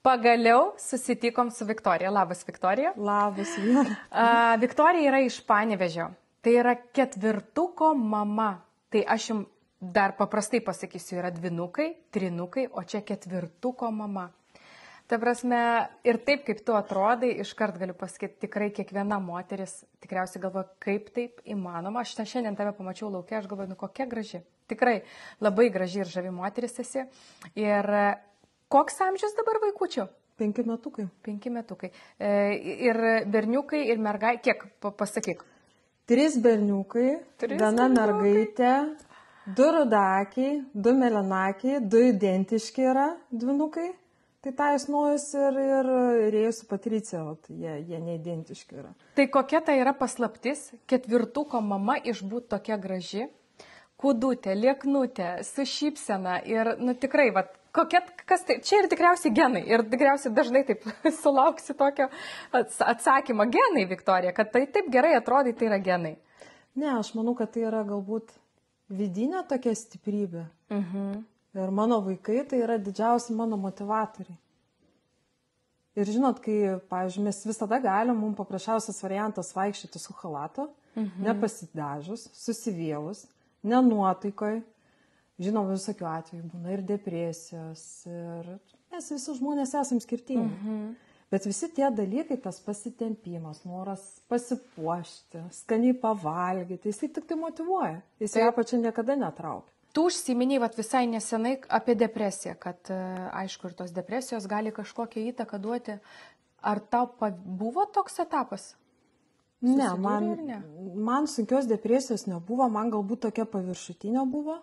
Pagaliau susitikom su Viktorija. Labas, Viktorija. Labas. Viktorija yra iš Panevėžio. Tai yra 4 mama. Tai aš jums dar paprastai pasakysiu, yra 2, 3, o čia 4 mama. Ta prasme, ir taip kaip tu atrodai, iškart galiu pasakyti, tikrai kiekviena moteris tikriausiai galvoja, kaip taip įmanoma. Aš šiandien tave pamačiau laukia, aš galvoju, kokia graži. Tikrai labai graži ir žavi moteris esi. Ir koks amžius dabar vaikučių? 5 metukai. 5 metukai. Ir berniukai, ir mergai, kiek pasakyk? 3 berniukai, 1 mergaitė, 2 rudakiai, 2 melenakiai, 2 identiški yra dvynukai. Tai tą jūs nojus ir Rėjus su Patricija, jie neidentiški yra. Tai kokia tai yra paslaptis? 4 mama išbūt tokia graži, kūdutė, lieknutė, su šypsena ir, tikrai, kas tai, čia ir tikriausiai genai, ir tikriausiai dažnai taip sulauksi tokio atsakymo, genai, Viktorija, kad tai taip gerai atrodai, tai yra genai. Ne, aš manau, kad tai yra galbūt vidinė tokia stiprybė. Ir mano vaikai tai yra didžiausi mano motivatoriai. Ir žinot, kai, pavyzdžiui, mes visada galim, mums paprasčiausias variantas vaikščioti su chalatu, nepasidažus, susivėlus, nenuotaikoj. Žinom, visokių atvejų būna ir depresijos, ir mes visi žmonės esam skirtingi. Bet visi tie dalykai, tas pasitempimas, noras pasipuošti, skaniai pavalgyti, jisai tik tai motyvuoja. Jisai apačią niekada netraukia. Tu užsiminiai visai nesenai apie depresiją, kad aišku ir tos depresijos gali kažkokią įtaką duoti. Ar tau buvo toks etapas? Ne, man sunkios depresijos nebuvo, man galbūt tokia paviršutinė buvo,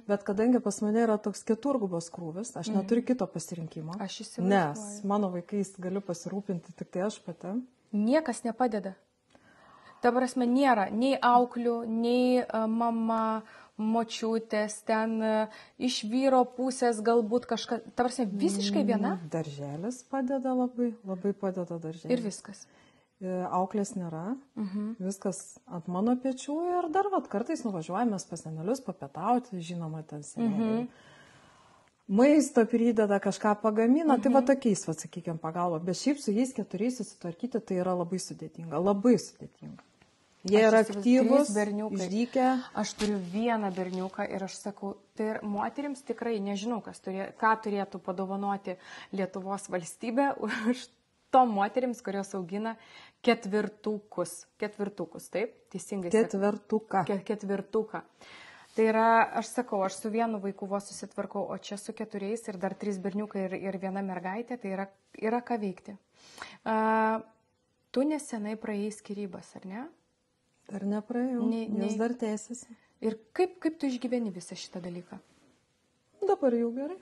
bet kadangi pas mane yra toks 4 krūvis, aš neturiu kito pasirinkimo. Aš įsivaizduoju. Nes mano vaikais galiu pasirūpinti tik tai aš pati. Niekas nepadeda. Ta prasme, nėra nei auklių, nei mama, močiutės, ten iš vyro pusės galbūt kažkas, ta prasme, visiškai viena? Darželis padeda labai padeda darželis. Ir viskas. Auklės nėra, viskas ant mano pečių ir dar kartais nuvažiuojame pas senelius papietauti, žinoma, ten seneliai. Maisto prideda, kažką pagamina, tai tokiais, sakykime, pagalba. Bet šiaip su jais 4 susitvarkyti tai yra labai sudėtinga, labai sudėtinga. Jie yra aktyvus, išdykę. Aš turiu 1 berniuką ir aš sakau, tai moterims tikrai nežinau, ką turėtų padovanoti Lietuvos valstybė už tom moterims, kurios augina 4, taip? Teisingai sakau. 4. Tai yra, aš sakau, aš su 1 vaiku vos susitvarkau, o čia su 4 ir dar 3 berniukai ir 1 mergaitė, tai yra ką veikti. Tu nesenai praėjai skyrybas, ar ne? Dar nepraėjau, nes dar tęsiasi. Ir kaip tu išgyveni visą šitą dalyką? Dabar jau gerai.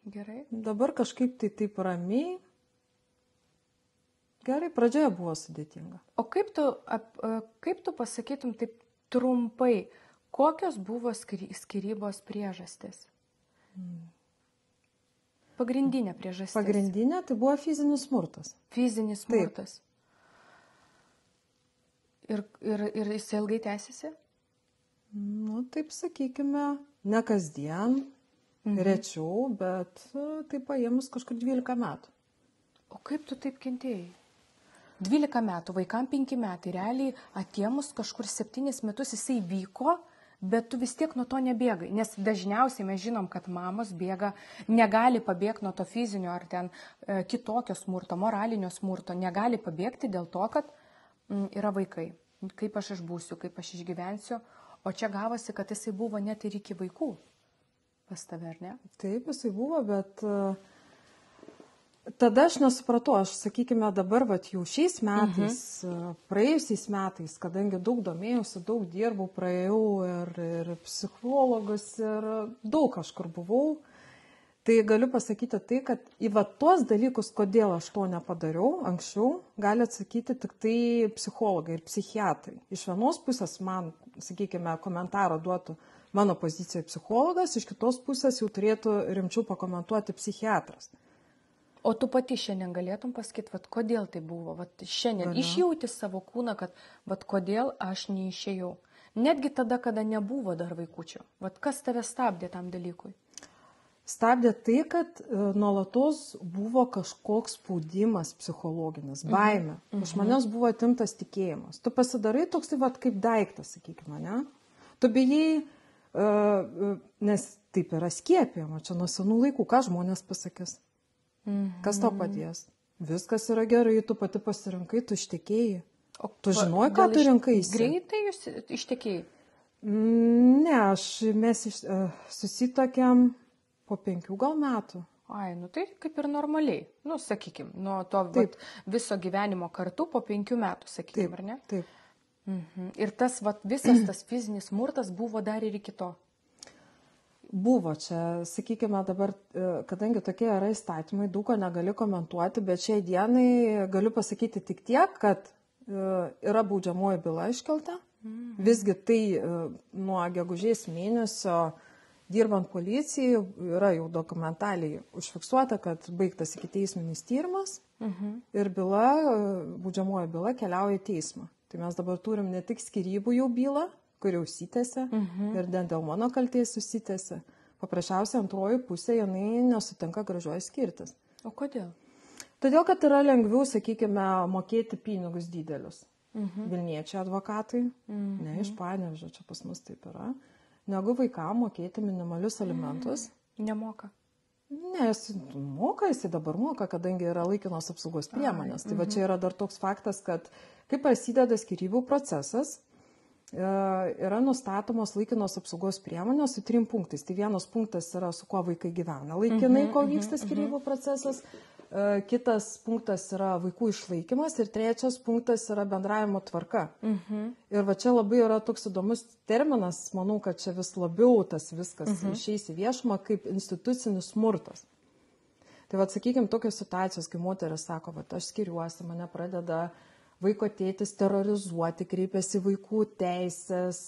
Gerai? Dabar kažkaip tai taip ramiai. Gerai, pradžioje buvo sudėtinga. O kaip tu pasakytum taip trumpai, kokios buvo skyrybos priežastis? Pagrindinė priežastis. Pagrindinė tai buvo fizinis smurtas. Fizinis smurtas. Ir jis ilgai tęsiasi? Taip sakykime, ne kasdien, rečiau, bet taip paėmus kažkur 12 metų. O kaip tu taip kentėjai? 12 metų, vaikam 5 metai, realiai atėmus kažkur 7 metus jisai vyko, bet tu vis tiek nuo to nebėgai. Nes dažniausiai mes žinom, kad mamos bėga, negali pabėgti nuo to fizinio ar ten kitokio smurto, moralinio smurto, negali pabėgti dėl to, kad yra vaikai, kaip aš išbūsiu, kaip aš išgyvensiu, o čia gavosi, kad jisai buvo net ir iki vaikų pas tave, ar ne? Taip, jisai buvo, bet tada aš nesupratau, aš sakykime dabar, jau šiais metais, praėjusiais metais, kadangi daug domėjausi, daug dirbau, praėjau ir psichologus, ir daug kažkur buvau. Tai galiu pasakyti tai, kad į tuos dalykus, kodėl aš to nepadariau anksčiau, gali atsakyti tik tai psichologai ir psichiatrai. Iš vienos pusės man, sakykime, komentarą duotų mano pozicijoje psichologas, iš kitos pusės jau turėtų rimčiau pakomentuoti psichiatras. O tu pati šiandien galėtum pasakyti, kodėl tai buvo? Šiandien išjauti savo kūną, kad kodėl aš neišėjau. Netgi tada, kada nebuvo dar vaikučio. Kas tave stabdė tam dalykui? Stabdė tai, kad nuolatos buvo kažkoks spaudimas psichologinis, baimė. Iš manęs buvo atimtas tikėjimas. Tu pasidarai toks tai kaip daiktas, sakykime, ne? Tu bijai, nes taip yra skiepijama, čia nuo senų laikų, ką žmonės pasakys. Kas tau padės? Viskas yra gerai, tu pati pasirinkai, tu ištekėjai. Tu žinoj, ką tu rinkaisi? Greitai jūs ištekėjai? Ne, mes susitokėm po 5 gal metų. Ai, nu tai kaip ir normaliai. Nu, sakykim, nuo to viso gyvenimo kartu po 5 metų, sakykim, ar ne? Taip. Ir tas visas tas fizinis smurtas buvo dar ir iki to? Buvo čia, sakykime dabar, kadangi tokie yra įstatymai, daug ko negali komentuoti, bet šiai dienai galiu pasakyti tik tiek, kad yra baudžiamoji byla iškelta. Visgi tai nuo gegužės mėnesio dirbant policijai yra jau dokumentaliai užfiksuota, kad baigtas ikiteisminis tyrimas ir baudžiamoji byla keliauja į teismą. Tai mes dabar turim ne tik skyrybų jau bylą, kur jau užsitęsė ir dėl mano kaltės užsitęsė. Paprasčiausiai antroji pusė, jinai nesutinka gražiuoju skirtis. O kodėl? Todėl, kad yra lengviau, sakykime, mokėti pinigus didelius. Vilniečiai advokatai, ne iš Panevėžio, čia pas mus taip yra, negu vaikam mokėti minimalius alimentus. Nemoka. Ne, jis dabar moka, kadangi yra laikinos apsaugos priemonės. Tai va čia yra dar toks faktas, kad kai prasideda skyrybų procesas, yra nustatomos laikinos apsaugos priemonės su 3 punktais. Tai vienas punktas yra, su kuo vaikai gyvena laikinai, kol vyksta skyrybų procesas. Kitas punktas yra vaikų išlaikymas ir 3 punktas yra bendravimo tvarka. Ir va čia labai yra toks įdomus terminas, manau, kad čia vis labiau tas viskas išeis į viešumą kaip institucinis smurtas. Tai va, sakykime, tokios situacijos, kai moteris sako, va, aš skiriuosi, mane pradeda vaiko tėtis terrorizuoti, kreipiasi vaikų teisės.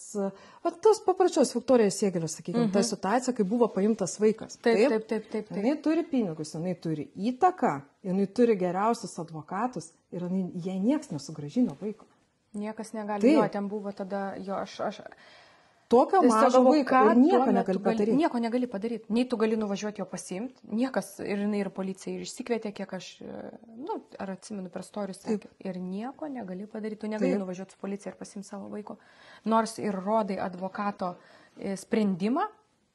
O tos papračios Viktorijos Sėgelės, sakykime, ta situacija, kai buvo paimtas vaikas. Taip. Jinai turi pinigus, jinai turi įtaką, jinai turi geriausius advokatus ir jai nieks nesugrąžino vaiko. Niekas negali, jo, ten buvo tada, jo, aš... Tokio mažo vaiko ir nieko negali padaryti. Nieko negali padaryti. Nei tu gali nuvažiuoti jo pasiimti, niekas, ir jinai ir policija ir išsikvietė, kiek aš, ar atsimenu per storius, ir nieko negali padaryti. Tu negali nuvažiuoti su policija ir pasiimti savo vaiko. Nors ir rodai advokato sprendimą,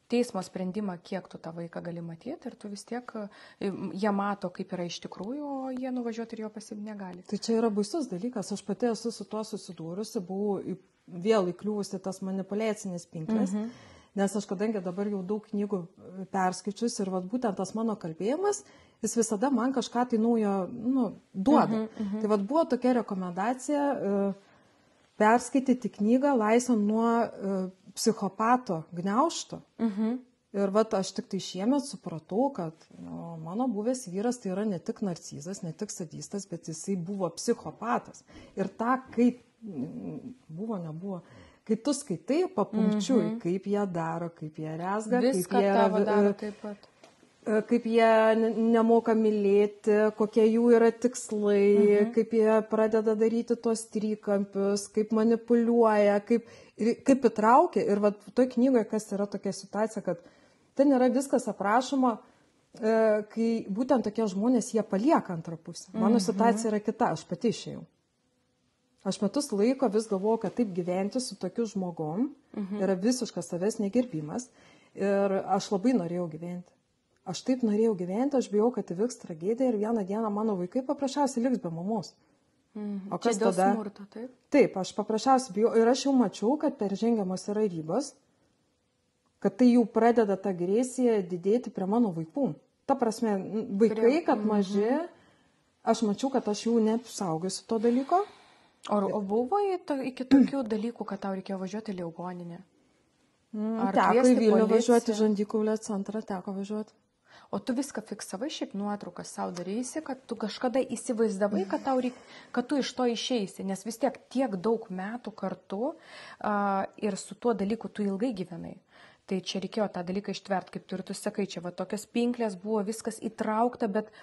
teismo sprendimą, kiek tu tą vaiką gali matyti, ir tu vis tiek, jie mato, kaip yra iš tikrųjų, o jie nuvažiuoti ir jo pasiimti negali. Tai čia yra baisus dalykas. Aš pati esu su tuo susidūrusi, buvau vėl įkliuvusi tas manipuliacinės pinklės, nes aš kadangi dabar jau daug knygų perskaičius ir vat, būtent tas mano kalbėjimas, jis visada man kažką tai naujo duoda. Tai vat, buvo tokia rekomendacija perskaityti knygą Laisvė nuo psichopato gniaužto. Ir vat, aš tik tai šiemet supratau, kad mano buvęs vyras tai yra ne tik narcizas, ne tik sadistas, bet jisai buvo psichopatas. Ir tą, kaip nebuvo. Kai tu skaitai papunkčiui, kaip jie daro, kaip jie rezga, viską daro taip pat. Kaip jie nemoka mylėti, kokie jų yra tikslai, kaip jie pradeda daryti tuos trikampius, kaip manipuliuoja, kaip įtraukia. Ir va, toj knygoje, kas yra tokia situacija, kad ten yra viskas aprašoma, kai būtent tokie žmonės, jie palieka antrą pusę. Mano situacija yra kita, aš pati išėjau. Aš metus laiko vis galvojau, kad taip gyventi su tokiu žmogum yra visiškas savęs negerbimas ir aš labai norėjau gyventi. Aš taip norėjau gyventi, aš bijau, kad įvyks tragedija ir vieną dieną mano vaikai paprasčiausiai liks be mamos. O kas tada? Čia dėl smurto, taip? Taip, aš paprasčiausiai bijau ir aš jau mačiau, kad peržengiamos yra ribos, kad tai jau pradeda ta agresija didėti prie mano vaikų. Ta prasme, vaikai, kad maži, aš mačiau, kad aš jau neapsaugosiu to dalyko. O buvo iki tokių dalykų, kad tau reikėjo važiuoti į ligoninę? Teko į Vilnių važiuoti, Žandikaulio centrą teko važiuoti. O tu viską fiksavai, šiaip nuotraukas savo darysi, kad tu kažkada įsivaizdavai, kad tu iš to išeisi, nes vis tiek tiek daug metų kartu ir su tuo dalyku tu ilgai gyvenai. Tai čia reikėjo tą dalyką ištverti, kaip tu sakai, čia va tokios pinklės buvo, viskas įtraukta, bet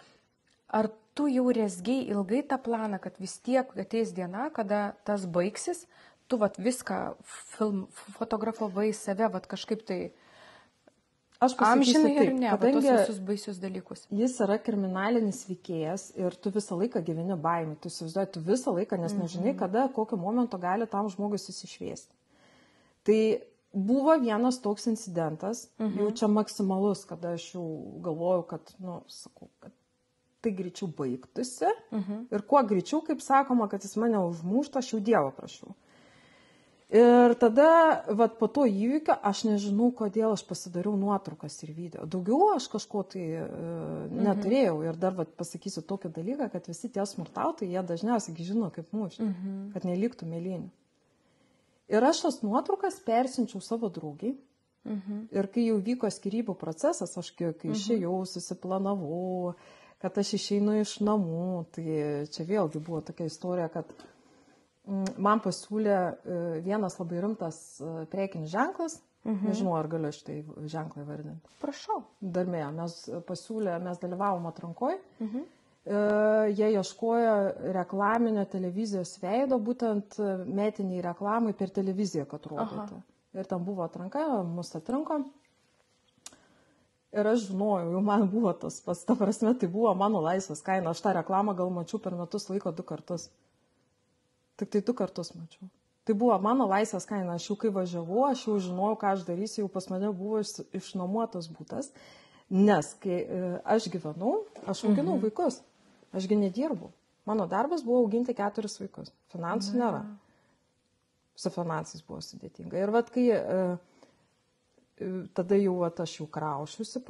ar tu jau rezgiai ilgai tą planą, kad vis tiek ateis diena, kada tas baigsis, tu vat viską fotografavai save, vat kažkaip tai, aš pasakysiu Amžinai ir taip, ne, kadangi tos visus baisius dalykus. jis yra kriminalinis veikėjas ir tu visą laiką gyveni baimį, tu įsivaizduoji, tu visą laiką, nes nežinai, kada, kokiu momentu gali tam žmogus įsišviesti. Tai buvo vienas toks incidentas, jau čia maksimalus, kada aš jau galvojau, kad, sakau, kad tai greičiau baigtųsi ir kuo greičiau, kaip sakoma, kad jis mane užmuštų, aš jau Dievo prašau. Ir tada, po to įvykio, aš nežinau, kodėl aš pasidariau nuotraukas ir video. Daugiau aš kažko tai neturėjau. Ir dar pasakysiu tokį dalyką, kad visi tie smurtautojai, jie dažniausiai žino, kaip mušti, kad neliktų mėlynių. Ir aš tas nuotraukas persiunčiau savo draugiai. Ir kai jau vyko skyrybų procesas, aš kai išėjau, susiplanavau, kad aš išeinu iš namų, tai čia vėlgi buvo tokia istorija, kad man pasiūlė vienas labai rimtas prekinis ženklas, nežinau, ar galiu šitai ženklą įvardinti. Prašau. Darmėje, mes dalyvavom atrankoje, jie ieškojo reklaminio televizijos veido, būtent metiniai reklamai per televiziją, kad rodytų. Ir tam buvo atranka, mus atrinko. Ir aš žinojau, jau man buvo tas pats, ta prasme, tai buvo mano laisvės kaina. Aš tą reklamą gal mačiau per metus laiko 2 kartus. Tik tai 2 kartus mačiau. Tai buvo mano laisvės kaina. Aš jau kai važiavau, aš jau žinojau, ką aš darysiu, jau pas mane buvo išnuomotas būtas. Nes kai aš gyvenau, aš auginau vaikus. Ašgi nedirbau. Mano darbas buvo auginti 4 vaikus. Finansų nėra. Su finansais buvo sudėtinga. Ir kai tada jau aš jau kraušiusi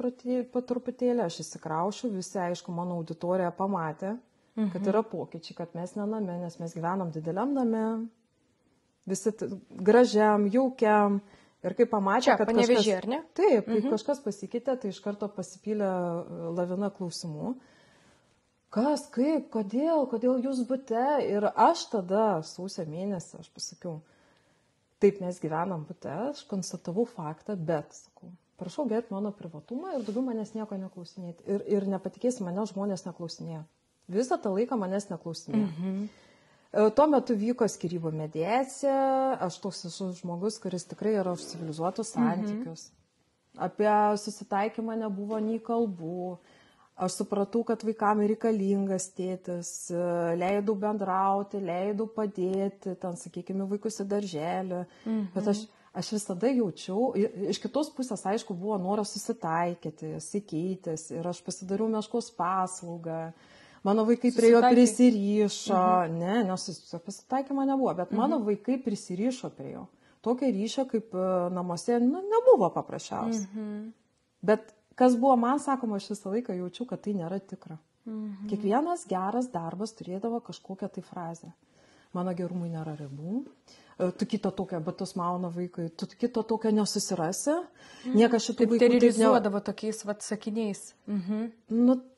po truputėlį, aš įsikraušiu, visi, aišku, mano auditorija pamatė, kad yra pokyčiai, kad mes ne name, nes mes gyvenam dideliam name, visi gražiam, jaukiam. Ir kai pamatė, kad Panevėžyje, ar ne? Taip, kai kažkas pasikeitė, tai iš karto pasipylė lavina klausimų. Kas, kaip, kodėl jūs bute? Ir aš tada, sausio mėnesį, aš pasakiau, taip mes gyvenam bute, aš konstatavau faktą, bet, sakau, prašau gerbti mano privatumą ir daugiau manęs nieko neklausinėti. Ir nepatikėsi, mane žmonės neklausinėjo. Visą tą laiką manęs neklausinėjo. Tuo metu vyko skyrybų mediacija, aš toks esu žmogus, kuris tikrai yra už civilizuotus santykius. Apie susitaikymą nebuvo nei kalbų. Aš supratau, kad vaikam reikalingas tėtis, leidau bendrauti, leidau padėti, ten, sakykime, vaikus į darželį. Bet aš visada jaučiau, iš kitos pusės, aišku, buvo noras susitaikyti, sikeitės ir aš pasidariau meškos paslaugą. Mano vaikai prie jo prisirišo, nes pasitaikymo nebuvo, bet mano vaikai prisirišo prie jo. Tokio ryšio kaip namuose nebuvo paprasčiausiai. Bet kas buvo man sakoma, aš visą laiką jaučiu, kad tai nėra tikra. Kiekvienas geras darbas turėdavo kažkokią tai frazę. Mano gerumui nėra ribų, tu kito tokio batus mauna vaikai, tu kito tokio nesusirasi, niekas šitų vaikų terorizuodavo tokiais sakiniais.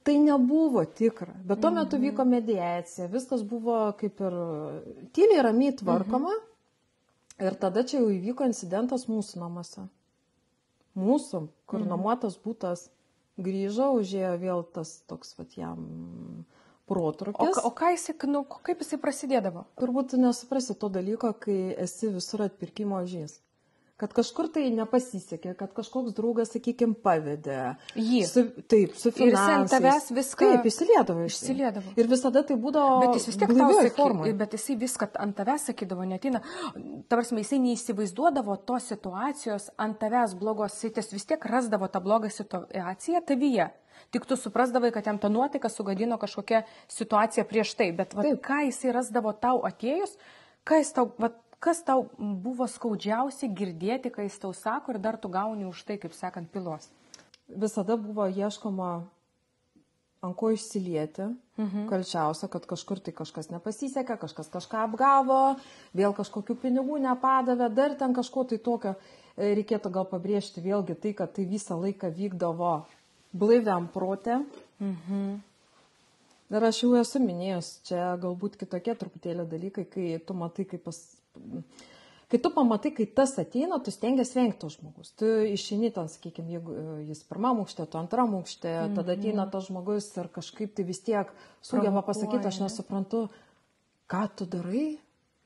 Tai nebuvo tikra, bet tuo metu vyko mediacija, viskas buvo kaip ir tyliai ramiai tvarkoma ir tada čia jau įvyko incidentas mūsų namuose. Mūsų, kur nuomotas būtas grįžo, užėjo vėl tas toks jam protrūkis. O kaip jisai prasidėdavo? Turbūt nesuprasi to dalyko, kai esi visur atpirkimo ožys. Kad kažkur tai nepasisekė, kad kažkoks draugas, sakykime, pavedė. Jį. Taip, su finansais. Ir jis ant tavęs viską... Taip, išsiliedavo. Ir visada tai būdavo... Bet jis vis tiek tau sakė, bet jisai viską ant tavęs sakydavo, netina. Tavarsime, jisai neįsivaizduodavo tos situacijos ant tavęs blogos, jis vis tiek rasdavo tą blogą situaciją tavyje. Tik tu suprasdavai, kad jam ta nuotaika sugadino kažkokią situaciją prieš tai. Bet ką jisai rasdavo tau atėjus, kas tau buvo skaudžiausiai girdėti, kai jis tau sako ir dar tu gauni už tai, kaip sakant, pilos? Visada buvo ieškoma ant ko išsilieti, kalčiausia, kad kažkur tai kažkas nepasisekė, kažkas kažką apgavo, vėl kažkokių pinigų nepadavė, dar ten kažko tai tokio. Reikėtų gal pabrėžti vėlgi tai, kad tai visą laiką vykdavo blaiviam prote. Ir aš jau esu minėjus, čia galbūt kitokie truputėlį dalykai, kai tu matai, kai tu pamatai, kai tas ateina, tu stengiasi vengti to žmogus. Tu išeini ten, sakykime, jeigu jis pirmam aukšte, tu antram aukšte, tada ateina tas žmogus ir kažkaip tai vis tiek sugeba pasakyti, aš nesuprantu, ką tu darai,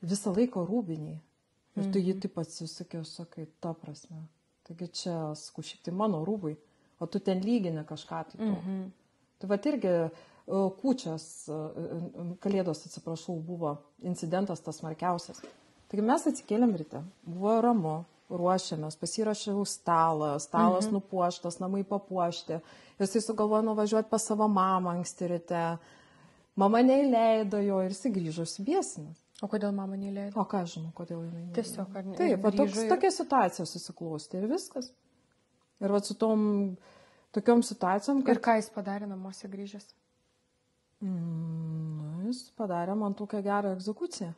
visą laiką rūbiniai. Ir tu jį taip atsisakė, sakai, ta prasme. Taigi čia, sakau, šiaip tai mano rūbai, o tu ten lygini kažką tai to. Tai vat irgi kūčios, kalėdos, atsiprašau, buvo incidentas tas smarkiausias. Taigi mes atsikėlėm ryte, buvo ramu, ruošiamės, pasirašiau stalas nupuoštas, namai papuošti. Jisai sugalvojo nuvažiuoti pas savo mamą anksti ryte. Mama neįleido jo ir jisai grįžo įsibiesinas. O kodėl mama neįleido? O ką žinau, kodėl jinai neįleido. Tiesiog, ar ne? Taip, tokia situacija susiklostė ir viskas. Ir vat su tokiom situacijom, Ir ką jis padarė namuose grįžęs? Jis padarė man tokią gerą egzekuciją.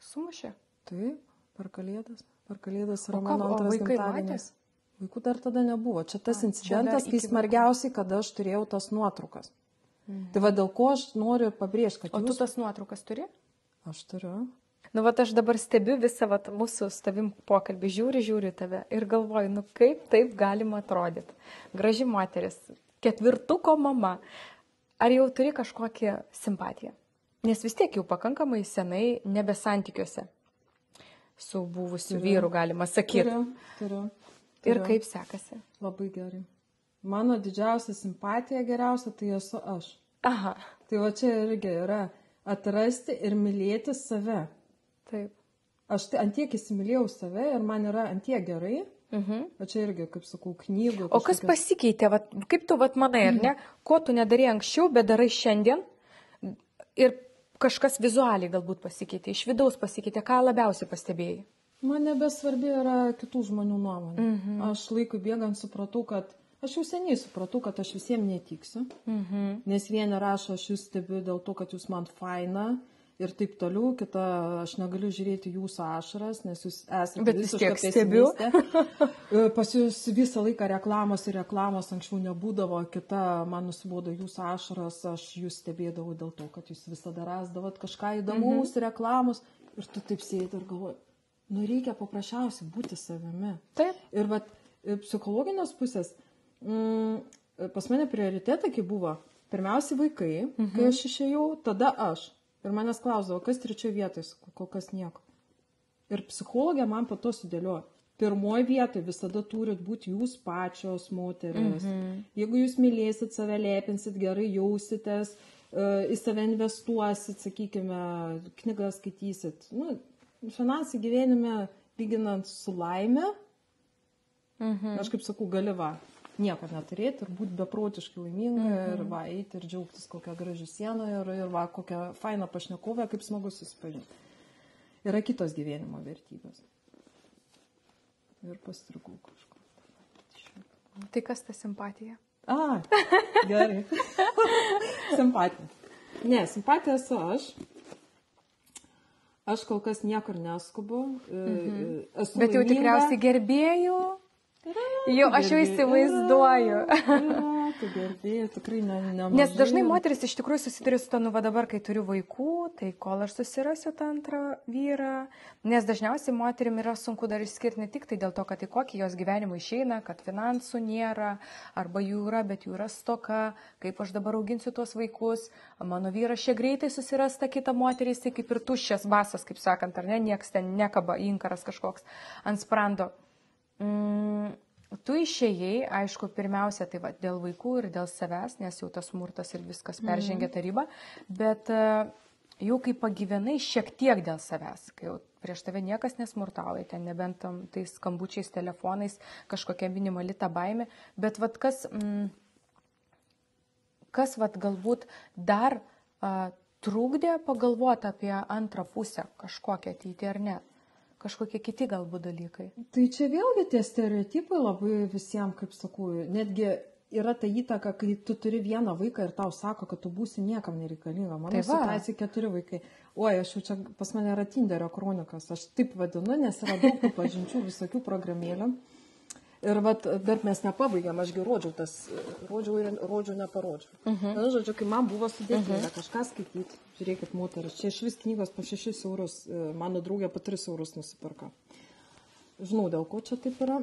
Sumušė? Taip, per kalėdas. Per kalėdas yra O mano antras vaikai gimtadienis. matė? Vaikų dar tada nebuvo. Čia tas čia incidentas, dar kai iki smarkiausiai, kada aš turėjau tas nuotraukas. Tai va dėl ko aš noriu pabrėžti, kad O tu tas nuotraukas turi? Aš turiu. Nu, vat aš dabar stebiu visą vat, mūsų su tavim pokalbį, žiūriu tave ir galvoju, nu kaip taip galima atrodyti. Graži moteris, 4 mama. Ar jau turi kažkokią simpatiją? Nes vis tiek jau pakankamai senai nebe santykiuose su buvusiu vyru, galima sakyti. Turiu. Ir kaip sekasi? Labai gerai. Mano didžiausia simpatija geriausia, tai esu aš. Aha. Tai va čia irgi yra atrasti ir mylėti save. Taip. Aš tai antiek įsimylėjau save ir man yra antiek gerai. O čia irgi, kaip sakau, knygų. O kas pasikeitė? Vat, kaip tu vat manai, ar ne? Ko tu nedarei anksčiau, bet darai šiandien? Ir kažkas vizualiai galbūt pasikeitė, iš vidaus pasikeitė. Ką labiausiai pastebėjai? Man nebesvarbi yra kitų žmonių nuomonė. Aš laikui bėgant supratau, kad aš jau seniai supratau, kad aš visiems netiksiu. Nes vieni rašo, aš jūs stebiu dėl to, kad jūs man faina. Ir taip toliau, kita, aš negaliu žiūrėti jūsų ašaras, nes jūs esate visiškai pesimistė. Pas jūs visą laiką reklamos ir reklamos anksčiau nebūdavo, kita, man nusibodo jūsų ašaras, aš jūs stebėdavau dėl to, kad jūs visada rasdavot kažką įdomaus, reklamos. Ir tu taip sėdi ir galvoji, nu reikia paprasčiausiai būti savimi. Taip. Ir vat, psichologinės pusės, pas mane prioritetai buvo, pirmiausiai vaikai, kai aš išėjau, tada aš. Ir manęs klausdavo, kas trečioje vietoje, kol kas nieko. Ir psichologija man po to sudėliojo. Pirmoje vietoje visada turit būti jūs pačios moteris. Jeigu jūs mylėsit save, lepinsit, gerai jausitės, į save investuosit, sakykime, knygas skaitysit. Nu, finansai gyvenime, lyginant su laime, aš kaip sakau, gali va. Nieko neturėti ir būti beprotiškai laiminga ir va, eiti ir džiaugtis kokią gražią sieną ir va, kokią fainą pašnekovę, kaip smagu susipažinti. Yra kitos gyvenimo vertybės. Ir pastrigau kažko. Tai kas ta simpatija? Gerai. Simpatija. Ne, simpatija esu aš. Aš kol kas niekur neskubu. Esu Bet jau laiminga. tikriausiai gerbėjų. Jau, aš jau įsivaizduoju. Tu gerbėjai, tikrai nemažai. Nes dažnai moteris iš tikrųjų susiduria su to, nu va dabar, kai turiu vaikų, tai kol aš susirasiu tą antrą vyrą. Nes dažniausiai moterim yra sunku dar išskirti ne tik tai dėl to, kad į kokį jos gyvenimą išeina, kad finansų nėra, arba jų yra, bet jų yra stoka, kaip aš dabar auginsiu tuos vaikus, mano vyras čia greitai susiras tą kitą moterį, jisai kaip ir tuščias basas, kaip sakant, ar ne, nieks ten nekaba, inkaras kažkoks ant sprando. Tu išėjai, aišku, pirmiausia, tai va, dėl vaikų ir dėl savęs, nes jau tas smurtas ir viskas peržengė tą ribą, bet jau kai pagyvenai šiek tiek dėl savęs, kai jau prieš tave niekas nesmurtauja, ten nebent tais skambučiais, telefonais, kažkokia minimali ta baimė, bet vat kas vat galbūt dar trukdė pagalvoti apie antrą pusę kažkokią ateitį ar ne? Kažkokie kiti galbūt dalykai. Tai čia vėlgi tie stereotipai labai visiems, kaip sakau, netgi yra ta įtaka, kai tu turi vieną vaiką ir tau sako, kad tu būsi niekam nereikalinga. Mano situacija 4 vaikai. Oi, aš jau čia pas mane yra Tinderio kronikas, aš taip vadinu, nes yra daug tų pažinčių, visokių programėlių. Ir vat, bet mes nepabaigėm, ašgi rodžiau neparodžiau. Na, žodžiu, kai man buvo sudėtinga kažką skaityti, žiūrėkit, moteris, čia iš vis knygos po 6 eurus, mano draugė po 3 eurus nusipirka. Žinau, dėl ko čia taip yra,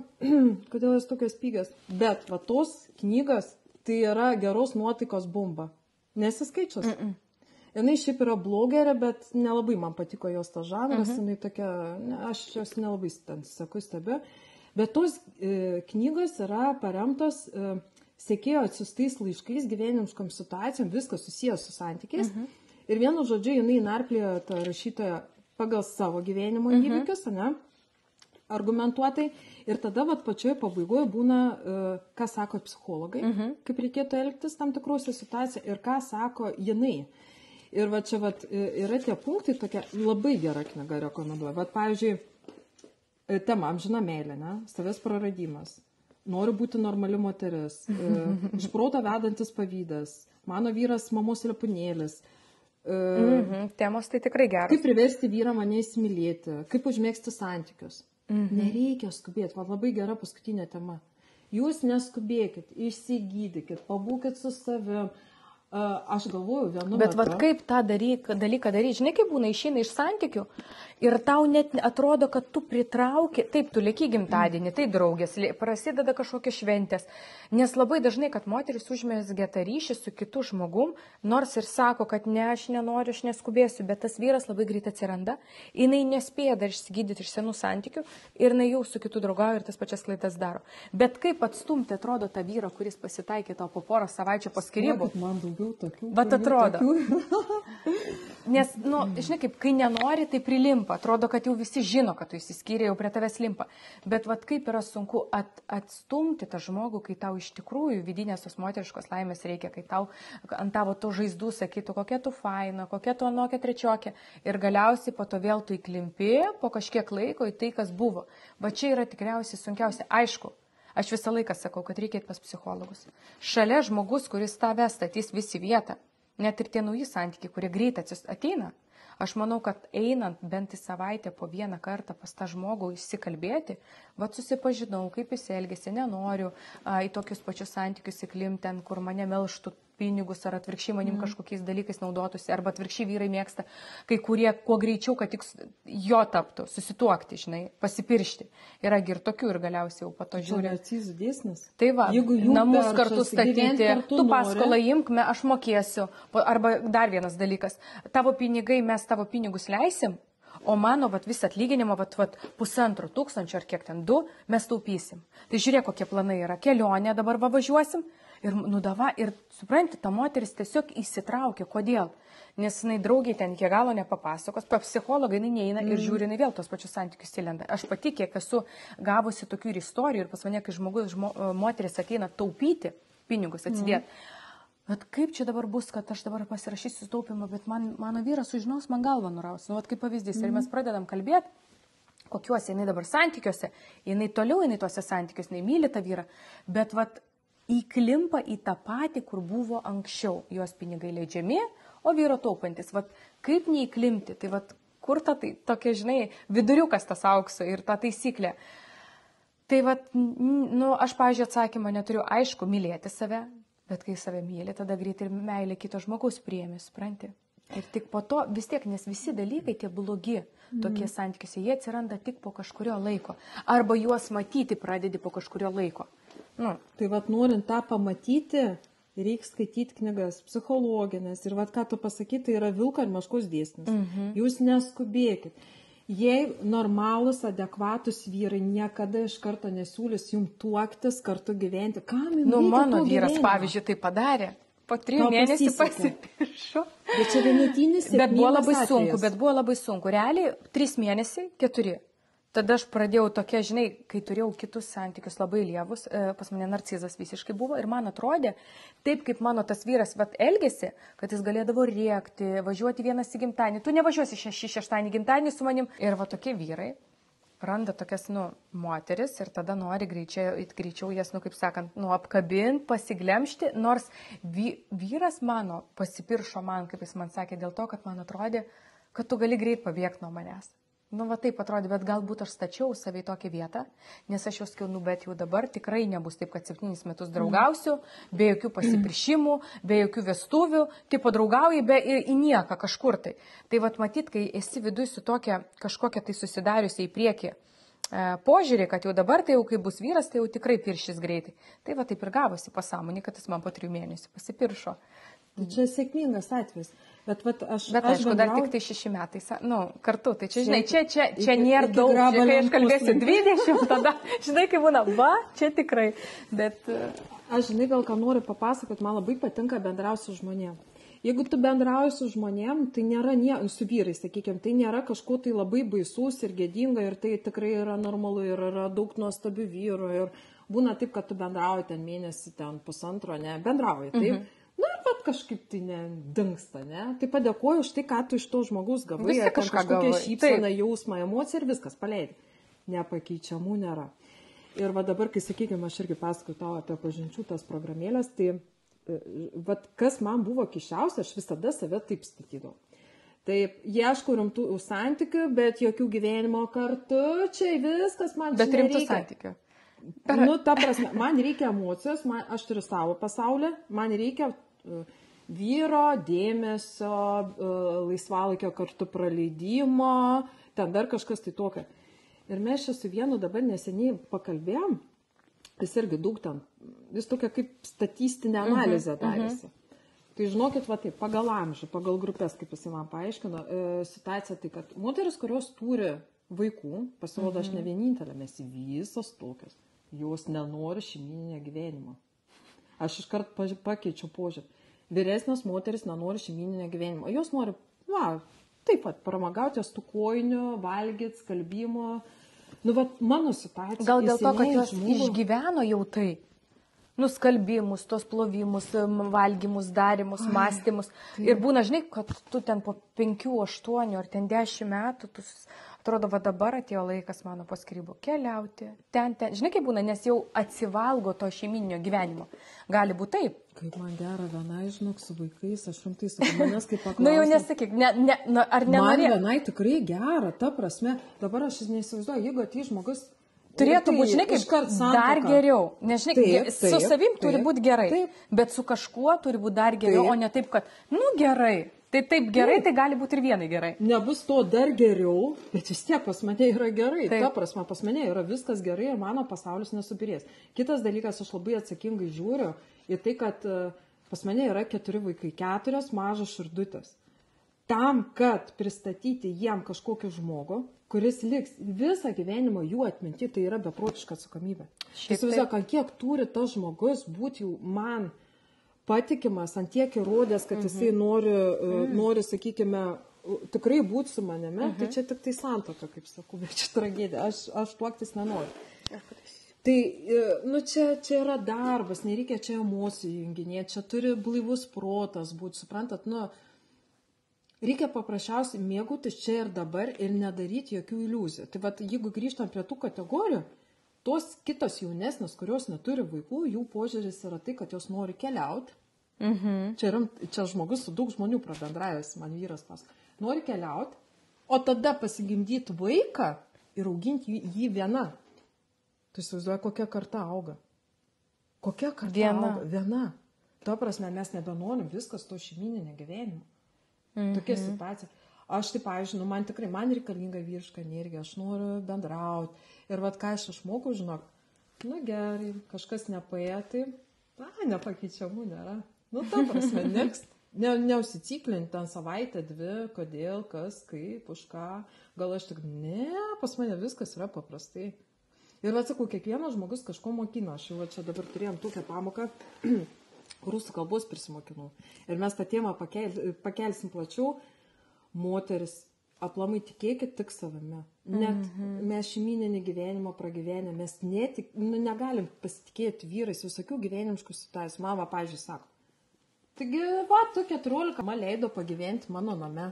kodėl jis tokios pigios. Bet va tos knygos, tai yra geros nuotaikos bomba. Nesiskaičius. Jinai šiaip yra blogerė, bet nelabai man patiko jos tas žanras, jinai tokia, aš jos nelabai seku, stebiu. Bet tos knygos yra paremtos sekėjo atsiustais laiškais, gyvenimiškom situacijom, viskas susijęs su santykiais. Ir vienu žodžiu, jinai narplėjo tą rašytoją pagal savo gyvenimo įvykius, ne, argumentuotai. Ir tada vat, pačioje pabaigoje būna, ką sako psichologai, kaip reikėtų elgtis tam tikrose situacijose ir ką sako jinai. Ir va čia vat, yra tie punktai, tokia labai gera knyga rekomenduoju. Vat, pavyzdžiui, tema amžina meilė, ne? Savęs praradimas. Noriu būti normali moteris. Iš proto vedantis pavydas. Mano vyras mamos lepūnėlis. Temos tai tikrai geras. Kaip priversti vyrą mane įsimylėti. Kaip užmėgsti santykius. Nereikia skubėti. Va, labai gera paskutinė tema. Jūs neskubėkit, išsigydykit, pabūkit su savim. Aš galvoju vienu Bet metu. vat kaip tą dalyką daryti, žinai, kaip būna išeina iš santykių ir tau net atrodo, kad tu pritrauki, taip, tu lieki gimtadienį, tai draugės, prasideda kažkokios šventės, nes labai dažnai, kad moteris užmezgia tą ryšį su kitu žmogum, nors ir sako, kad ne, aš nenoriu, aš neskubėsiu, bet tas vyras labai greit atsiranda, jinai nespėja dar išsigydyti iš senų santykių ir jinai jau su kitu draugauja ir tas pačias klaidas daro. Bet kaip atstumti, atrodo, tą vyrą, kuris pasitaikė tau po porą savaičių po skyrybų? Vat atrodo. Nes, nu, žinai, kaip, kai nenori, tai prilimpa. Atrodo, kad jau visi žino, kad tu įsiskyrė, jau prie tavęs limpa. Bet vat kaip yra sunku atstumti tą žmogų, kai tau iš tikrųjų vidinės tos moteriškos laimės reikia, kai tau ant tavo to žaizdų sakytų, kokia tu faina, kokia tu anokia trečiokė. Ir galiausiai po to vėl tu įklimpi po kažkiek laiko į tai, kas buvo. Va čia yra tikriausiai sunkiausia. Aišku. Aš visą laiką sakau, kad reikia eiti pas psichologus. Šalia žmogus, kuris tave statys visi vietą, net ir tie nauji santykiai, kurie greit ateina, aš manau, kad einant bent į savaitę po vieną kartą pas tą žmogų įsikalbėti, vat susipažinau, kaip jis elgėsi, nenoriu į tokius pačius santykius įklimti ten, kur mane melštų pinigus ar atvirkščiai manim kažkokiais dalykais naudotųsi, arba atvirkščiai vyrai mėgsta, kai kurie kuo greičiau, kad tik jo taptų, susituokti, žinai, pasipiršti. Yra ir tokių ir galiausiai jau po to žiūri. Tai va, namus kartu statyti, tu paskolą imk, aš mokėsiu, arba dar vienas dalykas, tavo pinigai, mes tavo pinigus leisim, o mano visą atlyginimą, 1500 ar kiek ten 2, mes taupysim. Tai žiūrėk, kokie planai yra. Kelionė dabar važiuosim ir nudava, ir supranti, ta moteris tiesiog įsitraukia. Kodėl? Nes jinai draugiai ten iki galo nepapasakos, pa psichologai jinai neina ir žiūri, jinai vėl tos pačius santykius įlenda. Aš pati, kiek esu gavusi tokių ir istorijų, ir pas mane, kai moteris ateina taupyti pinigus, atsidėti. Bet kaip čia dabar bus, kad aš dabar pasirašysiu taupimą, bet mano vyras sužinos, man galvą nuraus. Nu, kaip pavyzdys. Ir mes pradedam kalbėti, kokiuose jinai dabar santykiuose, jinai toliau, jinai tuose santykiuose, jinai myli tą vyrą, bet įklimpa į tą patį, kur buvo anksčiau. Jos pinigai leidžiami, o vyro taupantis. Kaip neįklimti? Tai kur ta tokia, žinai, viduriukas tas aukso ir ta taisyklė. Tai aš, pavyzdžiui, atsakymą neturiu. Aišku, mylėti save. Bet kai save myli, tada greit ir meilė kito žmogaus priėmė, supranti. Ir tik po to vis tiek, nes visi dalykai tie blogi, tokie santykiuose, jie atsiranda tik po kažkurio laiko. Arba juos matyti pradedi po kažkurio laiko. Tai norint tą pamatyti, reikia skaityti knygas psichologinės. Ir ką tu pasakyti, tai yra vilko ir meškos dėsnis. Jūs neskubėkit. Jei normalus, adekvatus vyrai niekada iš karto nesiūlys jums tuoktis, kartu gyventi. Kam jums reikia mano to vyras, gyvenimo? Pavyzdžiui, tai padarė. Po 3 mėnesių pasipiršo. Bet čia vienetinis Bet buvo labai sunku. Realiai 3 mėnesiai, 4. Tada aš pradėjau tokia, žinai, kai turėjau kitus santykius labai lievus, pas mane narcizas visiškai buvo ir man atrodė, taip kaip mano tas vyras elgėsi, kad jis galėdavo rėkti, važiuoti vienas į gimtadienį. Tu nevažiuosi šeštadienį gimtadienį su manim. Ir tokie vyrai randa tokias, moteris ir tada nori greičiau jas, kaip sakant, apkabinti, pasiglemšti, nors vyras mano pasipiršo man, kaip jis man sakė, dėl to, kad man atrodė, kad tu gali greit pabėgti nuo manęs. Taip atrodė, bet galbūt aš stačiau savai tokią vietą, nes aš jau sakiau, bet jau dabar tikrai nebus taip, kad 7 metus draugausiu, be jokių pasipiršimų, be jokių vestuvių, tai padraugauji į nieką kažkur tai. Tai matyt, kai esi viduje su tokia kažkokia tai susidariusi į priekį požiūrį, kad jau dabar, tai jau kai bus vyras, tai jau tikrai piršys greitai. Tai taip ir gavosi pasąmonė, kad jis man po 3 mėnesių pasipiršo. Tai čia sėkmingas atvejis. Bet aišku, dar tik tai 6 metai, kartu, tai čia, žinai, čia nėra daug, kai aš kalbėsiu 20, tada, žinai, kai būna, čia tikrai, bet... Aš, žinai, gal ką noriu papasakoti, man labai patinka bendrauti su žmonėm. Jeigu tu bendrauji su žmonėm, tai nėra, su vyrais, sakykime, tai nėra kažko tai labai baisus ir gėdinga ir tai tikrai yra normalu ir yra daug nuostabių vyrų ir būna taip, kad tu bendrauji ten mėnesį, ten pusantro, ne, bendrauji, taip. Na, bet kažkaip tai nedingsta, ne? Tai padėkoju už tai, ką tu iš to žmogaus gavai, ar kažkokią šypseną, jausmą, emociją ir viskas, paleidai. Nepakeičiamų nėra. Ir va dabar, kai, sakykime, aš irgi pasakoju tau apie pažinčių tas programėlės, tai kas man buvo keisčiausia, aš visada save taip statydavau. Taip, ieškau rimtų santykių, bet jokių gyvenimo kartu, čia viskas man čia nereikia. Bet rimtų santykių. Ta prasme, man reikia emocijos, aš turiu savo pasaulį, man reikia vyro, dėmesio, laisvalaikio kartu praleidimo, ten dar kažkas tai tokio. Ir mes čia su vienu dabar neseniai pakalbėjom, jis irgi daug ten, jis tokia kaip statistinė analizė darėsi. Tai žinokit, va taip, pagal amžių, pagal grupės, kaip jis man paaiškino, situacija tai, kad moteris, kurios turi vaikų, pasirodo, aš ne vienintelė, mes visos tokios. Jos nenori šeimyninio gyvenimo. Aš iškart pakeičiau požiūrį. Vyresnės moteris nenori šeimyninio gyvenimo. Jos nori, taip pat, paramagauti tų kojinių, valgyti, skalbimo. Mano situacija. Gal dėl to, kad jos išgyveno jau tai. Skalbimus, tos plovimus, valgymus, darimus, mąstymus. Ir būna, žinai, kad tu ten po 5, 8 ar ten 10 metų, tu atrodo, va dabar atėjo laikas mano po skyrybų keliauti. Ten. Žinai, kaip būna, nes jau atsivalgo to šeiminio gyvenimo. Gali būti taip. Kaip man gera vienai, žinok, su vaikais, aš rimtai sakau, manęs kaip paklausiu. Jau nesakyk, ar nenorėjai? Man vienai tikrai gera, ta prasme, dabar aš neįsivaizduoju, jeigu atėjo žmogus... Turėtų būti, žinai, kaip dar geriau. Nes, žinai, su savim turi būti gerai, bet su kažkuo turi būti dar geriau, o ne taip, kad, gerai. Tai taip gerai, tai gali būti ir vienai gerai. Nebus to dar geriau, bet vis tiek pas mane yra gerai. Ta prasme, pas mane yra viskas gerai ir mano pasaulis nesubirės. Kitas dalykas, aš labai atsakingai žiūriu į tai, kad pas mane yra 4 vaikai, 4 mažos širdutės. Tam, kad pristatyti jiem kažkokį žmogų, kuris liks visą gyvenimą jų atminti, tai yra beprotiška atsakomybė. Įsivaizduok, kiek turi tas žmogus būti jau man patikimas, ant tiek įrodęs, kad jisai nori, sakykime, tikrai būti su manimi, tai čia tik tai santuoka, kaip sakau, bet čia tragedija, aš tuoktis nenoriu. Tai, čia yra darbas, nereikia čia emocijų junginėti, čia turi blaivus protas būti, suprantat, reikia paprasčiausiai mėgautis čia ir dabar ir nedaryti jokių iliuzijų. Tai vat, jeigu grįžtam prie tų kategorijų, tos kitos jaunesnės, kurios neturi vaikų, jų požiūris yra tai, kad jos nori keliauti. Čia žmogus su daug žmonių prabendravęs, man vyras pasako. Nori keliauti, o tada pasigimdyti vaiką ir auginti jį viena. Tu įsivaizduoji, kokia karta auga. Kokia karta auga? Viena. Ta prasme, mes nebenorim viskas to šeimyninio gyvenimo. Tokia situacija. Aš taip, pavyzdžiui, man tikrai, man reikalinga vyriška energija, aš noriu bendrauti. Ir vat ką aš išmokau, žinok, gerai, kažkas nepaėjo, tai nepakeičiamų nėra. Ta prasme, neužsiciklinti ten savaitę, 2, kodėl, kas, kaip, už ką. Gal aš tik, pas mane viskas yra paprastai. Ir atsakau, kiekvienas žmogus kažko mokina. Aš jau čia dabar turėjom tokią pamoką. Rusų kalbos prisimokinau. Ir mes tą temą pakelsim plačiau. Moteris, aplamai tikėkit tik savimi. Net mes šeimyninį gyvenimą pragyvenę, mes negalim pasitikėti vyrais, visokių gyvenimiškų situacijų. Mama, pavyzdžiui, sako, taigi, tu 14 man leido pagyventi mano name.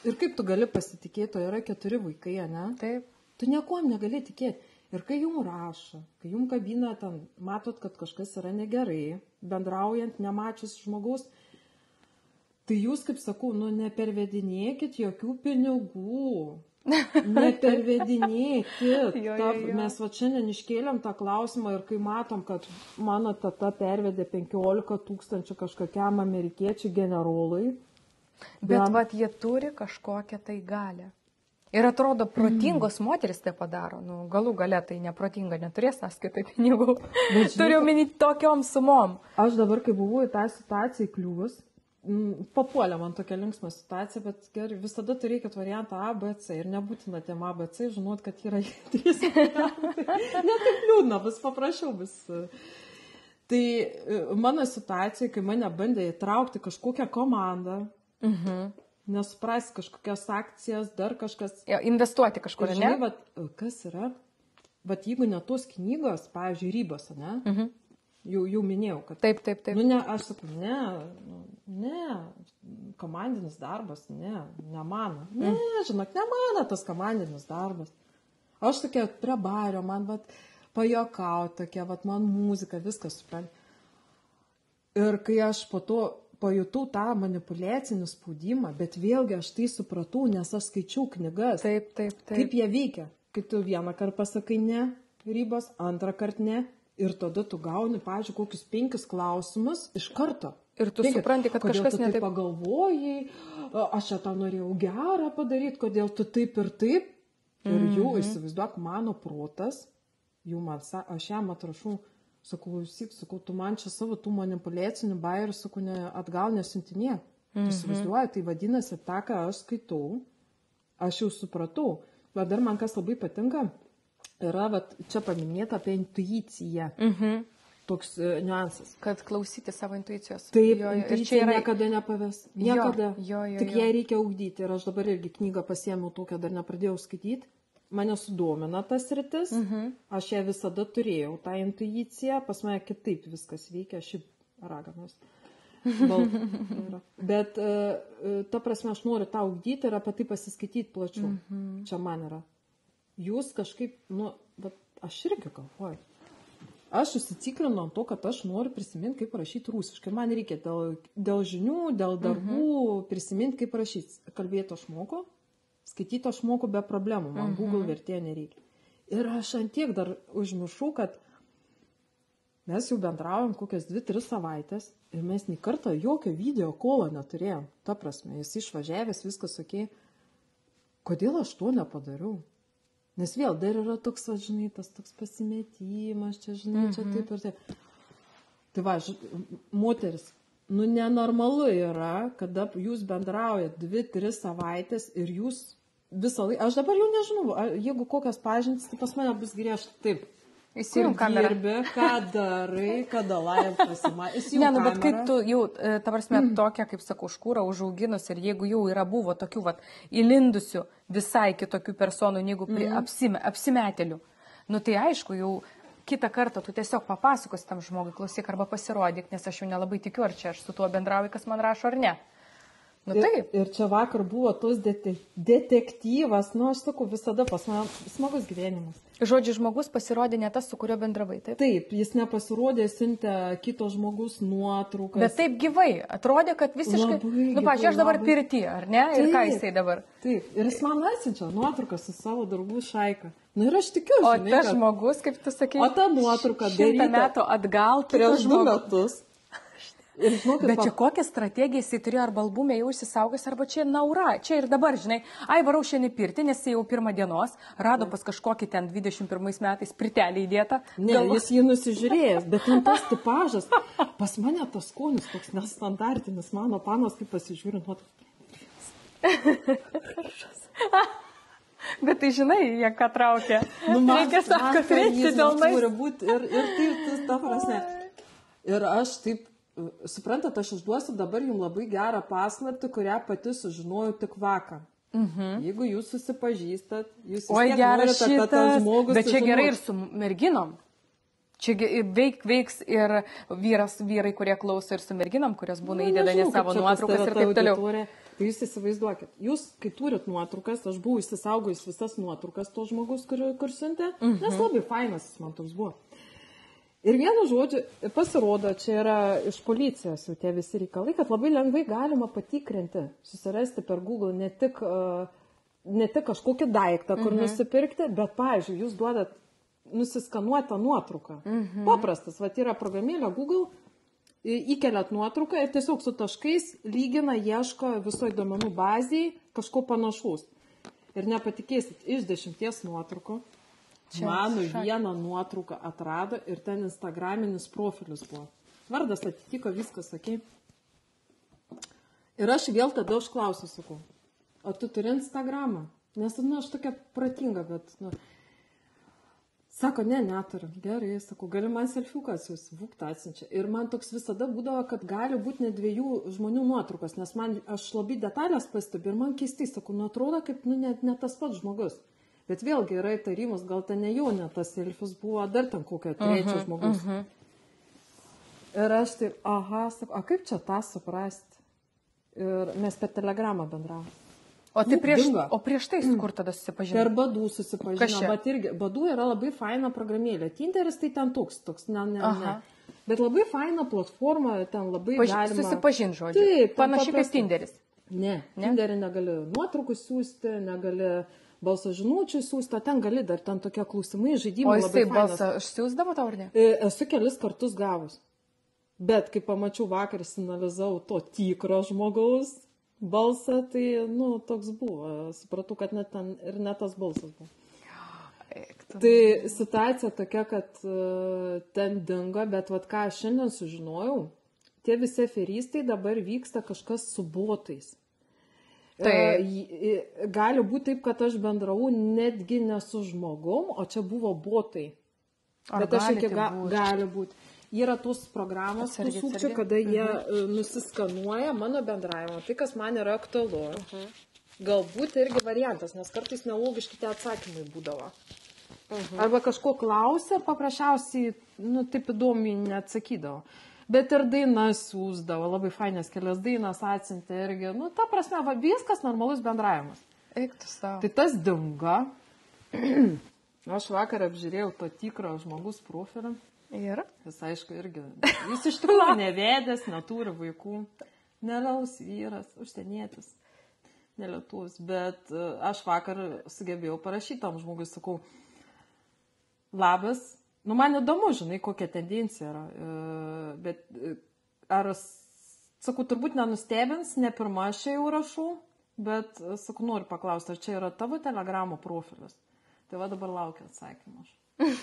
Ir kaip tu gali pasitikėti, yra 4 vaikai, ne? Taip. Tu niekuom negali tikėti. Ir kai jums rašo, kai jums kabina ten, matot, kad kažkas yra negerai, bendraujant, nemačius žmogaus, tai jūs, kaip sakau, nepervedinėkit jokių pinigų. Nepervedinėkit. Mes šiandien iškėlėm tą klausimą ir kai matom, kad mano tata pervedė 15 000 kažkokiam amerikiečių generolui. Bet jie turi kažkokią tai galę. Ir atrodo, protingos moteris tai padaro. Nu, galų gale tai neprotinga, neturės sąskaitai pinigų. Turiu minėti tokiom sumom. Aš dabar, kai buvau į tą situaciją įkliuvus, papuolė man tokia linksma situacija, bet gerai, visada turėkit variantą A, B, C ir nebūtina tiem A, B, C, žinot, kad yra 3 variantai. Ne taip liūdna, bus paprasčiau bus. Tai mano situacija, kai mane bandė įtraukti kažkokią komandą, nesupras kažkokias akcijas, dar kažkas. Investuoti kažkur, ir, žinai, ne? Kas yra? Vat jeigu ne tos knygos, pavyzdžiui, ribos, ne? Jau minėjau, kad... Taip. Nu, ne, aš sakau, ne, komandinis darbas, ne mano. Ne, žinok, ne mano tas komandinis darbas. Aš tokia prie bario, man pajokau, tokia, man muzika, viskas suprant. Ir kai aš po to pajutau tą manipuliacinį spaudimą, bet vėlgi aš tai supratau, nes aš skaičiau knygas. Taip. Kaip jie veikia. Kai tu vieną kartą pasakai ne, ribos, antrą kartą ne. Ir tada tu gauni, pavyzdžiui, kokius 5 klausimus iš karto. Ir tu supranti, kad kažkas netaip. Kodėl tu taip pagalvojai, aš čia tau norėjau gerą padaryti, kodėl tu taip ir taip. Ir jau įsivaizduok, mano protas, jau aš jam atrašau, sakau, tu man čia savo tų manipuliacinių bairių, sakau, atgal nesintinė. Įsivaizduoji, tai vadinasi tą, ką aš skaitau, aš jau supratau. Bet dar man kas labai patinka, yra čia paminėta apie intuiciją. Toks niuansas. Kad klausyti savo intuicijos. Taip, intuicija niekada nepaves. Niekada. Tik ją reikia ugdyti. Ir aš dabar irgi knygą pasiėmiau tokią, dar nepradėjau skaityti. Mane sudomina tas sritis. Aš ją visada turėjau, tą intuiciją. Pas mane kitaip viskas veikia. Šiaip raganos. Bet ta prasme, aš noriu tą ugdyti ir apie tai pasiskaityti plačiau. Čia man yra. Jūs kažkaip, aš irgi galvoju. Aš susiciklinau ant to, kad aš noriu prisiminti, kaip rašyti rusiškai. Man reikia dėl žinių, dėl darbų prisiminti, kaip rašyti. Kalbėti aš moku, skaityti aš moku be problemų. Man Google vertėjo nereikia. Ir aš ant tiek dar užmiršau, kad mes jau bendraujam kokias 2-3 savaitės ir mes nei kartą jokio video kolo neturėjom. Ta prasme, jis išvažiavęs, viskas okei. Kodėl aš to nepadariau? Nes vėl dar yra toks, žinai, tas toks pasimetimas, čia, žinai, čia taip ir taip. Tai va, moteris, nenormalu yra, kada jūs bendraujat 2-3 savaitės ir jūs visą laiką, aš dabar jau nežinau, jeigu kokios pažintis, tai pas mane bus griežta taip. Įsijung kamerą. Dirbi, ką darai, kada laim pasimai. Ne, bet kaip tu jau, ta prasme, tokia, kaip sakau, škūrą užauginus ir jeigu jau buvo tokių įlindusių visai kitokių personų, negu apsimetėlių, tai aišku, jau kitą kartą tu tiesiog papasakosi tam žmogui, klausyk arba pasirodyk, nes aš jau nelabai tikiu, ar čia aš su tuo bendrauju, kas man rašo ar ne. Taip. Ir čia vakar buvo tos detektyvas, aš sakau, visada pas man smagus gyvenimas. Žodžiu, žmogus pasirodė ne tas, su kuriuo bendravai, taip? Taip, jis nepasirodė, siuntė kito žmogus nuotraukas. Bet taip gyvai, atrodė, kad visiškai, pažiūrėjau, aš dabar pirty, ar ne? Ir ką jisai dabar? Taip, ir jis man atsiunčia nuotraukas su savo draugų šaika. Ir aš tikiu, žinai, o tas žmogus, kaip tu sakai, o ta nuotrauka 100 metų atgal prieš 2 metus. Ir žinokit, bet čia kokią strategiją jisai turėjo, arba albume jau išsisaugęs, arba čia naura, čia ir dabar, žinai, varau šiandien pirti, nes jau 1 dienos, rado pas kažkokį ten 21 metais pritelį įdėtą. Ne, jis jį nusižiūrėjęs, bet ten tas tipažas, pas mane tas skonis toks nestandartinis, mano panos, kaip pasižiūrint, bet tai žinai, jie ką traukia. Reikia sako, kreipti dėl maistų. Ir tai, ta prasme. Ir aš taip, suprantat, aš išduosiu dabar jums labai gerą paslaptį, kurią pati sužinojau tik vakar. Jeigu jūs susipažįstat, jūs norite, kad tas žmogus... Bet čia gerai ir su merginom. Čia veiks ir vyrai, kurie klauso, ir su merginom, kurios būna įdeda ne savo nuotraukas ir taip toliau. Tai jūs įsivaizduokit, jūs, kai turit nuotraukas, aš buvau įsisaugojus visas nuotraukas to žmogus, kur siuntė, nes labai fainas man toks buvo. Ir vienu žodžiu, pasirodo, čia yra iš policijos jau tie visi reikalai, kad labai lengvai galima patikrinti, susirasti per Google ne tik kažkokį daiktą, kur nusipirkti, bet, pavyzdžiui, jūs duodat nusiskanuotą nuotrauką. Paprastas, yra programėlė Google, įkeliat nuotrauką ir tiesiog su taškais lygina, ieško visoje duomenų bazėje kažko panašaus. Ir nepatikėsit, iš 10 nuotraukų mano vieną nuotrauką atrado ir ten instagraminis profilis buvo. Vardas atitiko, viskas, sakė. Ir aš vėl tada užklausiu, sakau, o tu turi Instagramą? Nes, aš tokia pratinga, bet, sako, neturiu. Gerai, sakau, gali man selfiukas jūs vūktą atsinčia. Ir man toks visada būdavo, kad gali būti ne 2 žmonių nuotraukos, nes aš labai detalės pastebiu ir man keistai, sakau, atrodo, kaip, ne tas pats žmogus. Bet vėlgi yra įtarimas, gal ten ne jau ne tas selfius buvo, dar ten kokio 3 žmogus. Ir aš taip, sakau, o kaip čia tą suprasti? Ir mes per Telegramą bendravom. O prieš tai kur tada susipažinai? Per Badų susipažinau, bet irgi Badų yra labai faina programėlė. Tinderis tai ten toks, ne. Bet labai faina platforma, ten labai galima... Susipažinti, žodžiu. Taip, panašiai kaip Tinderis. Ne, Tinderį negali nuotraukų siūsti, negali balso žinučių siūsti, ten gali dar ten tokie klausimai, žaidimai labai fainas. O jisai balsą siūsdavo tau ar ne? Esu kelis kartus gavus. Bet kai pamačiau vakar, sinalizavau to tikro žmogaus balsą, tai, toks buvo. Supratau, kad net ten ir net tas balsas buvo. Tai situacija tokia, kad ten dingo, bet ką aš šiandien sužinojau, tie visi aferistai dabar vyksta kažkas su botais. Gali būti taip, kad aš bendravau netgi ne su žmogum, o čia buvo botai. Bet aš iki gali būti. Yra tos programos, sukčių, kada jie nusiskanuoja mano bendravimą. Tai, kas man yra aktualu. Galbūt irgi variantas, nes kartais nelogiški tie atsakymai būdavo. Arba kažko klausia, paprasčiausiai, taip įdomiai neatsakydavo. Bet ir dainas siūsdavo, labai fainas kelias dainas atsiuntė irgi. Ta prasme, viskas normalus bendravimas. Eiktų savo. Tai tas dingo. Aš vakar apžiūrėjau to tikro žmogus profilį. Ir? Jis, aišku, irgi. Jis iš tikrųjų nevedęs, neturi vaikų. Nelaus vyras, užsienietis. Nelietuvis. Bet aš vakar sugebėjau parašyti tam žmogui, sakau, labas. Man įdomu, žinai, kokia tendencija yra. Bet sakau, turbūt nenustebins, ne pirmą aš jau rašau, bet, sakau, noriu paklausti, ar čia yra tavo Telegramo profilis. Tai va dabar laukia atsakymą aš.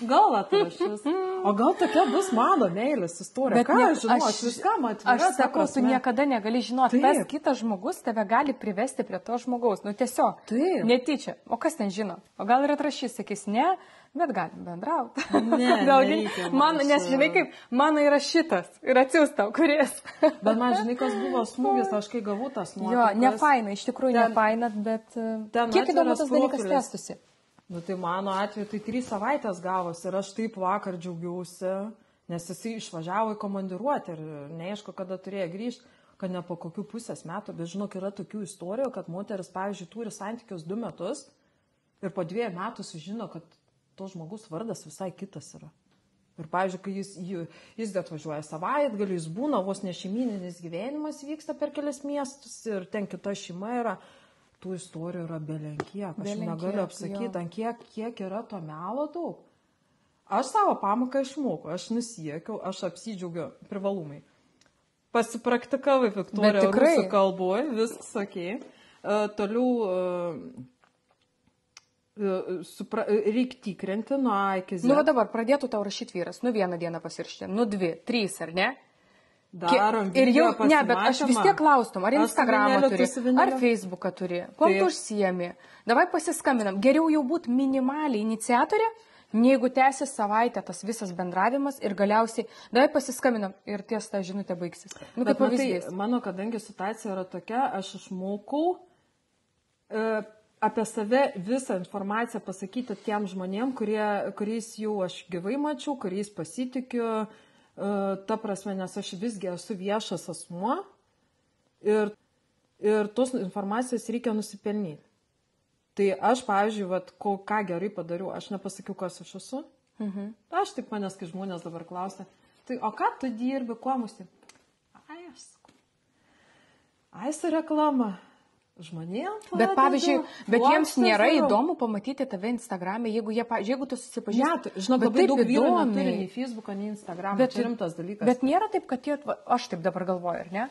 Gal atrašys. O gal tokia bus mano meilės istorija. Ką aš žinau, aš viskam atvira. Aš sakau, tu niekada negali žinoti, tas kitas žmogus tave gali privesti prie to žmogaus. Tiesiog, netyčia. O kas ten žino? O gal ir atrašys, sakys, ne, bet galim bendrauti. Nes žinai kaip, mano yra šitas ir atsiųstau, kuris. Bet man žinai, kas buvo smūgis, aš kai gavau tas nuotraukas. Jo, nefaina, iš tikrųjų nefaina, bet kiek įdomu tas dalykas tęstusi. Tai mano atveju tai 3 savaitės gavosi ir aš taip vakar džiaugiausi, nes jisai išvažiavo į komandiruotę ir neaišku, kada turėjo grįžti, kad ne po kokių pusės metų, bet žinok, yra tokių istorijų, kad moteris, pavyzdžiui, turi santykius 2 metus ir po 2 metų sužino, kad to žmogus vardas visai kitas yra. Ir, pavyzdžiui, kai jis atvažiuoja savaitgalį, jis būna, vos nešeimyninis gyvenimas vyksta per kelias miestus ir ten kita šeima yra. Tų istorijų yra belenkiek, aš negaliu apsakyti, ant kiek yra to melo daug. Aš savo pamoką išmokau, aš nusiekiau, aš apsidžiaugiu privalumai. Pasipraktikavai Viktorija rusų kalboje, viskas okei. Toliau reikia tikrinti nuo A iki Z. Va dabar pradėtų tau rašyti vyras, 1 dieną pasirašyti, 2, 3, ar ne? Darom ir jau, ne, bet aš vis tiek klaustum, ar Instagramą turi, ar Facebooką turi, kuo tu užsiemi. Davai pasiskambinam, geriau jau būti minimaliai iniciatorė, negu tęsis savaitę tas visas bendravimas ir galiausiai, davai pasiskambinam ir ties tą žinutę baigsis. Bet matai, mano, kadangi situacija yra tokia, aš išmokau apie save visą informaciją pasakyti tiem žmonėm, kuriais jau aš gyvai mačiau, kuriais pasitikiu. Ta prasme, nes aš visgi esu viešas asmuo ir tos informacijos reikia nusipelnyti. Tai aš, pavyzdžiui, ką gerai padariau, aš nepasakiau, kas aš esu. Aš taip manęs, kai žmonės dabar klausia, tai o ką tu dirbi, kuo mūsų? Aš sakau, su reklama. Žmonėms. Bet pavyzdžiui, jiems nėra įdomu pamatyti tave Instagram'e, jeigu tu susipažįsti. Žinok, labai daug vyrų neturi nei Facebook'o, nei Instagram'o, čia rimtas dalykas. Bet nėra taip, kad aš taip dabar galvoju, ar ne?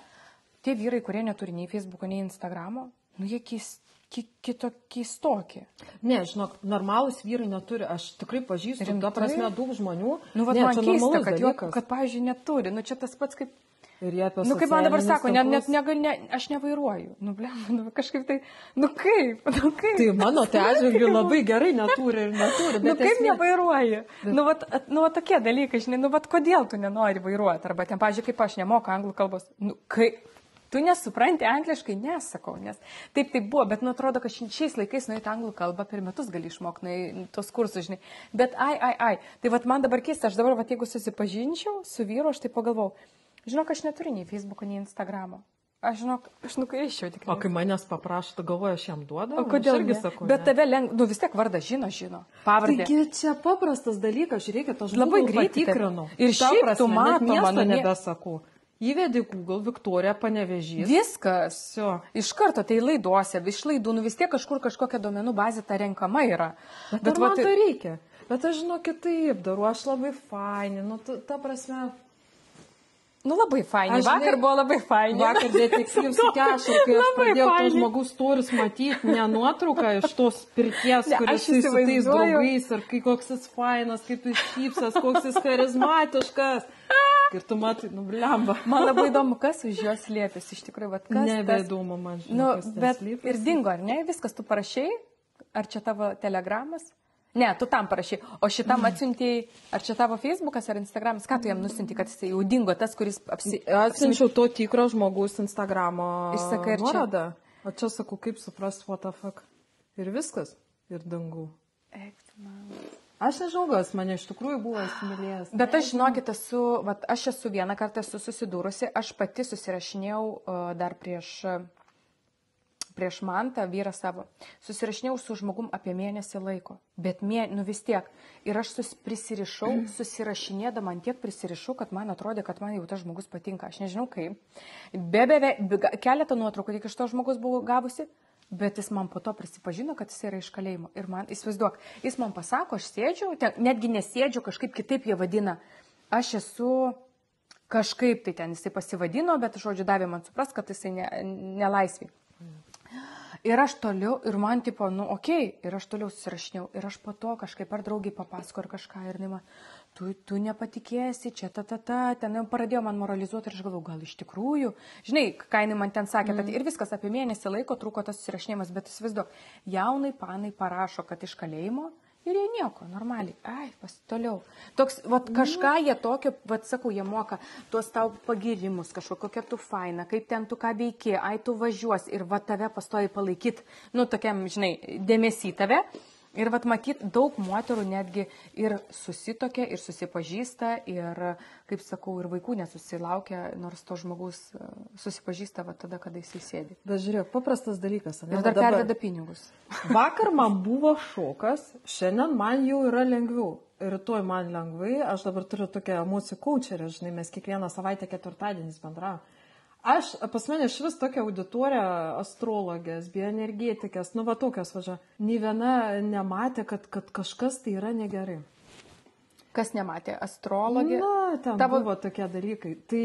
Tie vyrai, kurie neturi nei Facebook'o, nei Instagram'o, jie keistokie. Ne, žinok, normalūs vyrai neturi, aš tikrai pažįstu, Rimtai? ta prasme, daug žmonių. Nu, va, ne, man čia keista, normalus kad, pavyzdžiui, neturi. Nu, čia tas pats kaip... Ir jie apie Nu, kaip man dabar sako, socialinius net aš nevairuoju. Nu, blem, kažkaip tai, nu kaip? Tai mano tai atžvilgiu labai gerai neturi ir neturi. Nu, kaip nevairuoji? Nu, va tokie dalykai, žinai, nu, va kodėl tu nenori vairuoti? Arba ten, pavyzdžiui, kaip aš nemoku anglų kalbos. Nu, kaip? Tu nesupranti angliškai, nesakau, nes taip buvo, bet nu atrodo, kad šiais laikais nueiti anglų kalbą per metus gali išmokti tos kursus, žinai. Bet tai va man dabar keista, aš dabar, va jeigu susipažinčiau su vyru, aš tai pagalvau, žinok, aš neturiu nei Facebooko, nei Instagramo. Aš nukaiščiau tikrai. O kai manęs paprašo, tu galvoji, aš jam duodu? O kodėl irgi ne? sakau? Bet tave nu vis tiek vardą žino. Pavardė. Taigi čia paprastas dalykas, žiūrėkit, aš labai Google greitai patikrinau. Ir šiaip tu matoma, mano nebesakau. Įvedi Google, Viktorija Panevėžys. Viskas. Visio. Iš karto tai laiduose, iš laidų, nu vis tiek kažkur kažkokia duomenų bazė ta renkama yra. Bet man to reikia. Bet aš žinau kitaip darau, aš labai faini, nu ta prasme. Nu labai faini, vakar buvo labai faini. Vakar detektyvs kešo, kai aš pradėjau to žmogus storius matyti, ne nuotrauką iš tos pirties, kuris su tais draugais, ar kai koks jis fainas, kaip jis šypsas, koks jis charizmatiškas. Ir tu matai, nu blemba. Man labai įdomu, kas už jos slėpėsi, iš tikrųjų, bet kas. Nebeįdomu man, žinau, kas bet slėpėsi. Ir dingo, ar ne? Viskas tu parašai? Ar čia tavo telegramas? Ne, tu tam parašai. O šitam atsiuntėjai, ar čia tavo Facebookas ar Instagramas? Ką tu jam nusinti, kad jis jau dingo, tas, kuris Atsiunčiau to tikro žmogus Instagramo išsakai ir nuorodą. O čia sakau, kaip supras, what the fuck. Ir viskas. Ir dangų. Aš nežinau, gal jis mane iš tikrųjų buvo įsimylėjęs. Bet aš, žinokit, aš esu vieną kartą susidūrusi, aš pati susirašinėjau dar prieš Mantą, vyrą savo, susirašinėjau su žmogum apie mėnesį laiko, bet nu vis tiek. Ir aš prisirišau, susirašinėdama ant tiek prisirišau, kad man atrodė, kad man jau tas žmogus patinka. Aš nežinau kaip. Keletą nuotraukų tik iš to žmogus buvau gavusi. Bet jis man po to prisipažino, kad jis yra iš kalėjimo. Ir man, įsivaizduok, jis man pasako, aš sėdžiu, netgi nesėdžiu, kažkaip kitaip jie vadina. Aš esu kažkaip tai ten jisai pasivadino, bet žodžiu davė man supras, kad jisai nelaisvė. Ir aš toliau, ir man tipo, nu okei, ir aš toliau susirašinėjau. Ir aš po to kažkaip ar draugiai papasako ar kažką. Ir man, tu nepatikėsi, čia ten jau pradėjo man moralizuoti ir aš galvoju, gal iš tikrųjų. Žinai, ką jinai man ten sakė, ir viskas apie mėnesį laiko truko tas susirašinėjimas, bet įsivaizduok, jaunai panai parašo, kad iš kalėjimo ir jie nieko, normaliai, toliau. Toks, kažką jie tokio, sakau, jie moka tuos tau pagirimus, kokia tu faina, kaip ten tu ką veiki, tu važiuos ir tave pastoji palaikyti, nu, tokiam, žinai, dėmesį tave. Ir matyt, daug moterų netgi ir susitokia, ir susipažįsta, ir, kaip sakau, ir vaikų nesusilaukia, nors to žmogus susipažįsta tada, kada jis įsėdi. Bet žiūrėk, paprastas dalykas. Ir dar perveda pinigus. Vakar man buvo šokas, šiandien man jau yra lengviau. Rytoj man lengvai, aš dabar turiu tokią emocijų coacherę, žinai, mes kiekvieną savaitę ketvirtadienis bendravom. Pas mane švis tokia auditorija, astrologės, bioenergetikės, nu va tokios važia. Nė viena nematė, kad kažkas tai yra negerai. Kas nematė? Astrologė? Na, ten buvo tokie dalykai. Tai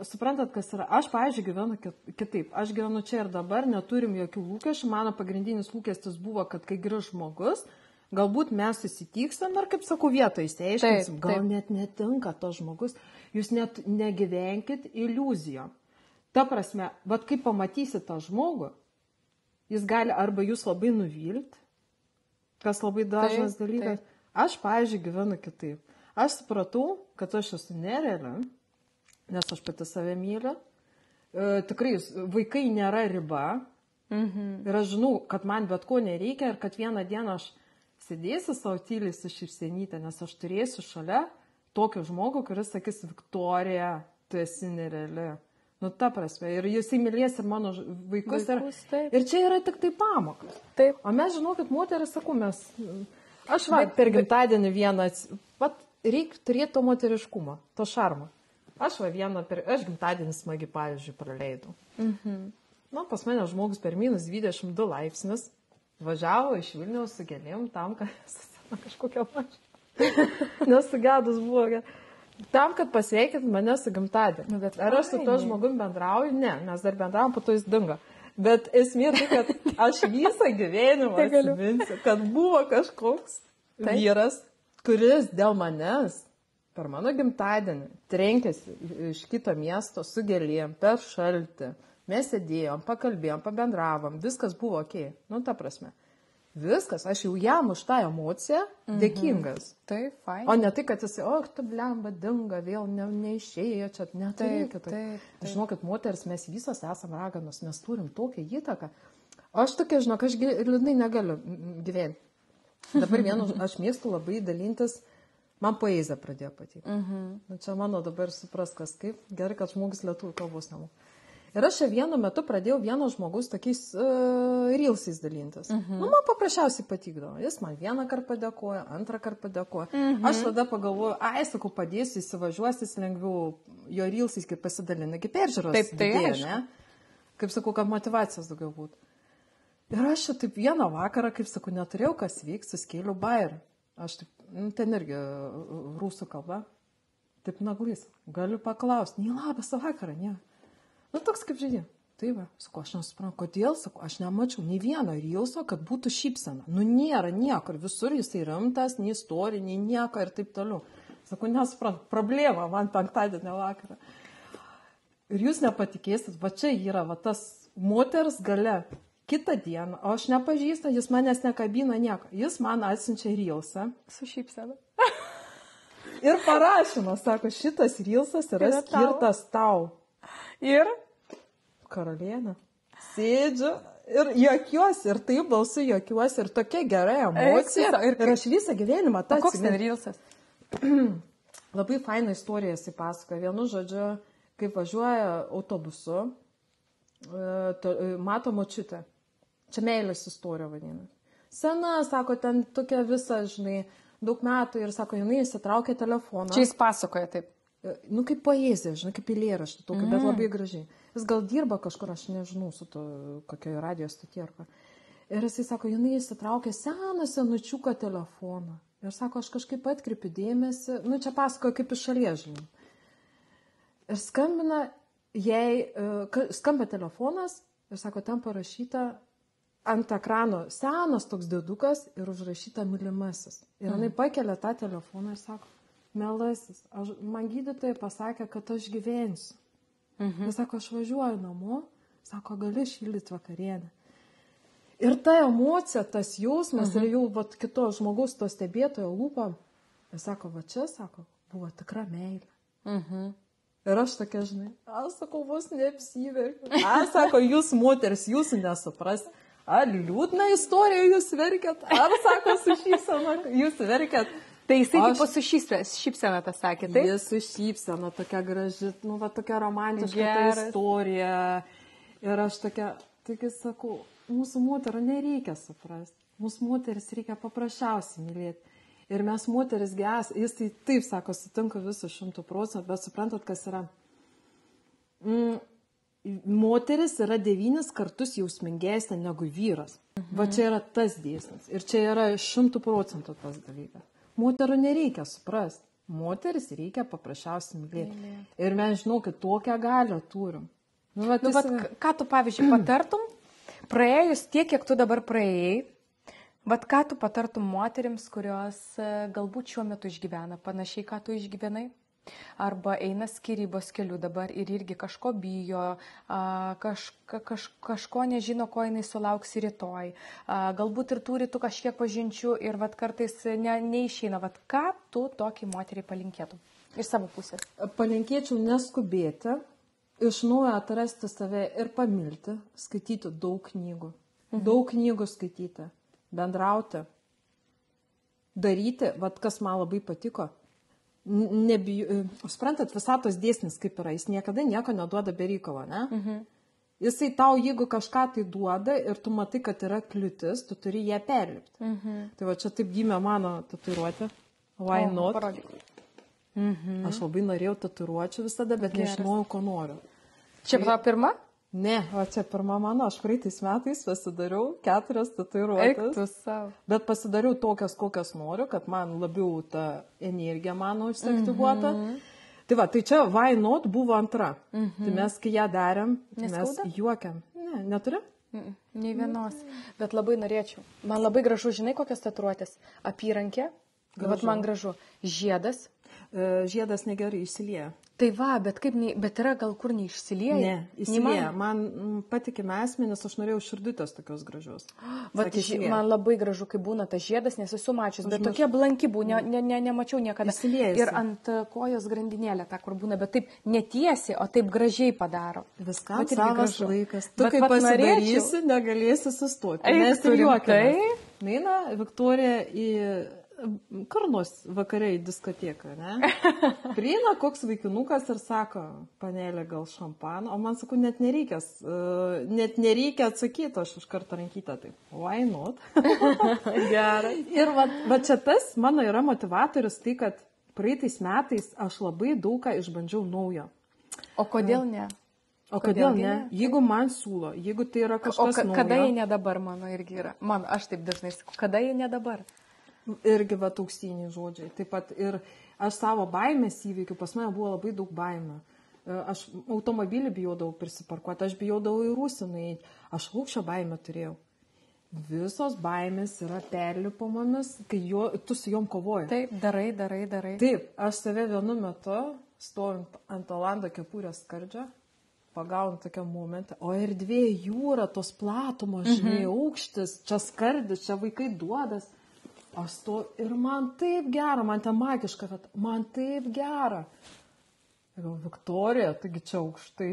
suprantat, kas yra. Aš, pavyzdžiui, gyvenu kitaip. Aš gyvenu čia ir dabar, neturim jokių lūkesčių. Mano pagrindinis lūkestis buvo, kad kai grįž žmogus, galbūt mes susitiksim ir, kaip sakau, vietoje įsiaiškinsim. Gal net netinka to žmogus. Jūs net negyvenkit iliuzijom. Ta prasme, kai pamatysi tą žmogų, jis gali arba jūs labai nuvilti, kas labai dažnas dalykas. Aš, pavyzdžiui, gyvenu kitaip. Aš supratau, kad aš esu nereali, nes aš pati save myliu. Tikrai, vaikai nėra riba. Ir aš žinau, kad man bet ko nereikia ir kad vieną dieną aš sėdėsiu savo tyliai su šypsenyte, nes aš turėsiu šalia tokio žmogo, kuris sakys, Viktorija, tu esi nereali. Nu, ta prasme. Ir jūs įmylės ir mano vaikus. Ir čia yra tik tai pamokas. Taip. O mes žinau, kad moteris, sakau, aš per gimtadienį vieną, reikia turėti to moteriškumo, to šarmo. Aš gimtadienį smagi, pavyzdžiui, praleidau. Nu, pas mane žmogus per -22 laipsnius važiavo iš Vilniaus su gėlėm tam, kad kažkokia maža. Nesugedus buvo. Tam, kad pasveikint mane su gimtadieniu. Ar aš su tuo žmogum bendrauju? Ne, mes dar bendravom, po to jis dingo. Bet esmė tai, kad aš visą gyvenimą atsiminsiu, kad buvo kažkoks vyras, kuris dėl manęs per mano gimtadienį trenkėsi iš kito miesto su gėlėm, per šaltį. Mes sėdėjom, pakalbėjom, pabendravom, viskas buvo okei. Nu, ta prasme. Viskas, aš jau jam už tą emociją dėkingas. Taip, fain. O ne tai, kad jisai, tu blemba, dinga, vėl neišėjo čia, neturėkit. Taip. Žinau, kad moteris, mes visos esam raganos, mes turim tokią įtaką. Aš tokia, žinau, aš liūdnai negaliu gyventi. Dabar vienu, aš mėgstu labai dalintis, man poezija pradėjo patikti. Nu, čia mano dabar supras, kas kaip. Gerai, kad žmogus lietuvių kalbos nemoka. Ir aš vienu metu pradėjau vieno žmogus tokiais reelsais dalintis. Nu, man paprasčiausiai patikdavo. Jis man vieną kartą padėkoja, antrą kartą padėkoja. Aš tada pagalvoju, sakau, padėsiu, įsivažiuosis lengviau jo reelsais, kaip pasidalina, kaip peržiūros. Taip, didėja, ne? Kaip sakau, kad motyvacijos daugiau būtų. Ir aš taip vieną vakarą, kaip sakau, neturėjau kas vyks, suskėliau bairį. Aš taip, ten irgi rusų kalba. Taip naglys, galiu paklausti, nei labas vakarą, ne. Nu, toks kaip žaidė. Tai va, sakau, aš nesuprantu, kodėl, sakau, aš nemačiau nei vieno reelso, kad būtų šypsena. Nu, nėra niekur, visur jisai rimtas, nei istorija, nei nieko ir taip toliau. Sakau, nesuprantu, problema man penktadienio vakarą. Ir jūs nepatikėsit, va čia yra va tas moters gale. Kitą dieną, o aš nepažįstu, jis manęs nekabina nieko. Jis man atsiunčia reelsą. Su šypsena. Ir parašymas, sako, šitas reelsas yra skirtas tau. Ir? Karalienė. Sėdžiu ir juokiuosi, ir taip balsu juokiuosi, ir tokia gera emocija. Ir aš visą gyvenimą tą atsimenu. Koks ten reelsas? Labai faina istorija jisai pasakoja. Vienu žodžiu, kaip važiuoja autobusu, mato močiutę. Čia meilės istorija vadina. Sena, sako, ten tokia visa, žinai, daug metų ir sako, jinai įsitraukė telefoną. Čia jis pasakoja taip. Nu, kaip poezija, žinai, kaip eilėraštį, bet labai gražiai. Jis gal dirba kažkur, aš nežinau, su to kokioje radijos stotyje ar ką. Ir jisai sako, jinai įsitraukė seną senučiuką telefoną. Ir sako, aš kažkaip atkreipiu dėmesį, nu, čia pasakoja kaip iš šalies, žinai. Ir skambina jai, skamba telefonas ir sako, ten parašyta ant ekrano senas toks dėdukas ir užrašyta mylimasis. Ir jinai pakelia tą telefoną ir sako, mielasis, man gydytojai pasakė, kad aš gyvensiu. Jis sako, aš važiuoju namo, sako, gali šildyti vakarienę. Ir ta emocija, tas jausmas ir jau vat, kito žmogus, to stebėtojo lūpam, jis sako, va čia, sako, buvo tikra meilė. Ir aš tokia, žinai, aš sakau, vos neapsiverkiu. Aš sako, jūs moteris, jūsų nesupras. Ar liūdna istorija jūs verkiat? Ar sako, su šypsena jūs verkiat? Tai jisai tipo su šypsena tą sakė, taip? Jis su šypsena, tokia graži, nu, va, tokia romantiška ta istorija. Ir aš tokia, taigi sakau, mūsų moterų nereikia suprasti. Mūsų moteris reikia paprasčiausiai mylėti. Ir mes moteris ges, jis tai taip sako, sutinka visų 100%, bet suprantat, kas yra. Moteris yra 9 kartus jausmingesnė negu vyras. Va čia yra tas dėsnis. Ir čia yra 100% tas dalykas. Moterų nereikia suprasti. Moteris reikia paprasčiausiai mylėti. Ir mes žinau, kad tokią galią turim. Nu, va, ką tu, pavyzdžiui, patartum, praėjus tiek, kiek tu dabar praėjai, vat ką tu patartum moterims, kurios galbūt šiuo metu išgyvena panašiai, ką tu išgyvenai? Arba eina skyrybos keliu dabar ir irgi kažko bijo, kažko nežino, ko jinai sulauks rytoj. Galbūt ir turi tu kažkiek pažinčių ir vat kartais neišeina. Vat ką tu tokiai moteriai palinkėtum iš savo pusės? Palinkėčiau neskubėti, iš naujo atrasti save ir pamilti, skaityti daug knygų. Daug knygų skaityti, bendrauti, daryti, vat kas man labai patiko. Suprantat, visatos dėsnis kaip yra, jis niekada nieko neduoda be reikalo, ne? Jisai tau, jeigu kažką tai duoda ir tu matai, kad yra kliūtis, tu turi ją perlipti. Tai va čia taip gimė mano tatuiruotė. Why not? Aš labai norėjau tatuiruočių visada, bet nežinojau, ko noriu. Čia buvo pirma? Ne, o čia pirma mano, aš praeitais metais pasidariau 4 tatuiruotės. Eik tu savo. Bet pasidariau tokias, kokias noriu, kad man labiau ta energija mano užsiaktyvuota. Tai va, tai čia Why Not buvo antra. Tai mes, kai ją darėm, mes juokiam. Ne, Ne, neturiu? Nei vienos. Bet labai norėčiau. Man labai gražu, žinai, kokias tatuiruotės? Apyrankė. Vat man gražu. Žiedas. Žiedas negerai išsilieja. Tai va, bet yra gal kur neišsilieja? Ne, įsilieja. Man patikime asmenis, aš norėjau širdutės tokios gražios. Vat, man labai gražu, kai būna tas žiedas, nes esu mačius, bet tokie blanki būna, nemačiau niekada. Įsiliejasi. Ir ant kojos grandinėlė ta, kur būna, bet taip netiesi, o taip gražiai padaro. Viskam savas laikas. Tu kaip pasidarysi, negalėsi sustoti. Mes ir juokiamės. Neina Viktorija į Karnos vakare į diskoteką, ne? Prieina koks vaikinukas ir sako, panelė, gal šampano, o man sako, net nereikia atsakyti, aš iš karto rankytą taip. Why not? Gerai. Ir va čia tas mano yra motivatorius, tai kad praeitais metais aš labai daug ką išbandžiau naujo. O kodėl ne? O kodėl ne? Jeigu man siūlo, jeigu tai yra kažkas naujo. Kada jie ne dabar, mano irgi yra. Aš taip dažnai sakau, kada jie ne dabar? Irgi va auksiniai žodžiai. Taip pat ir aš savo baimės įveikiu, pas mane buvo labai daug baimę. Aš automobilį bijodavau prisiparkuoti, aš bijodavau į rūsiną, aš aukščio baimę turėjau. Visos baimės yra perlipamomis, kai tu su jom kovoji. Taip, darai. Taip, aš save vienu metu, stovint ant Olando kepurės skardžio, pagaunu tokią momentą, o erdvė jūra, tos platumos, žinai, aukštis, čia skardis, čia vaikai duodas. Aš ir man taip gera, man ten magiška, bet man taip gera. Ir Viktorija, taigi čia aukštai,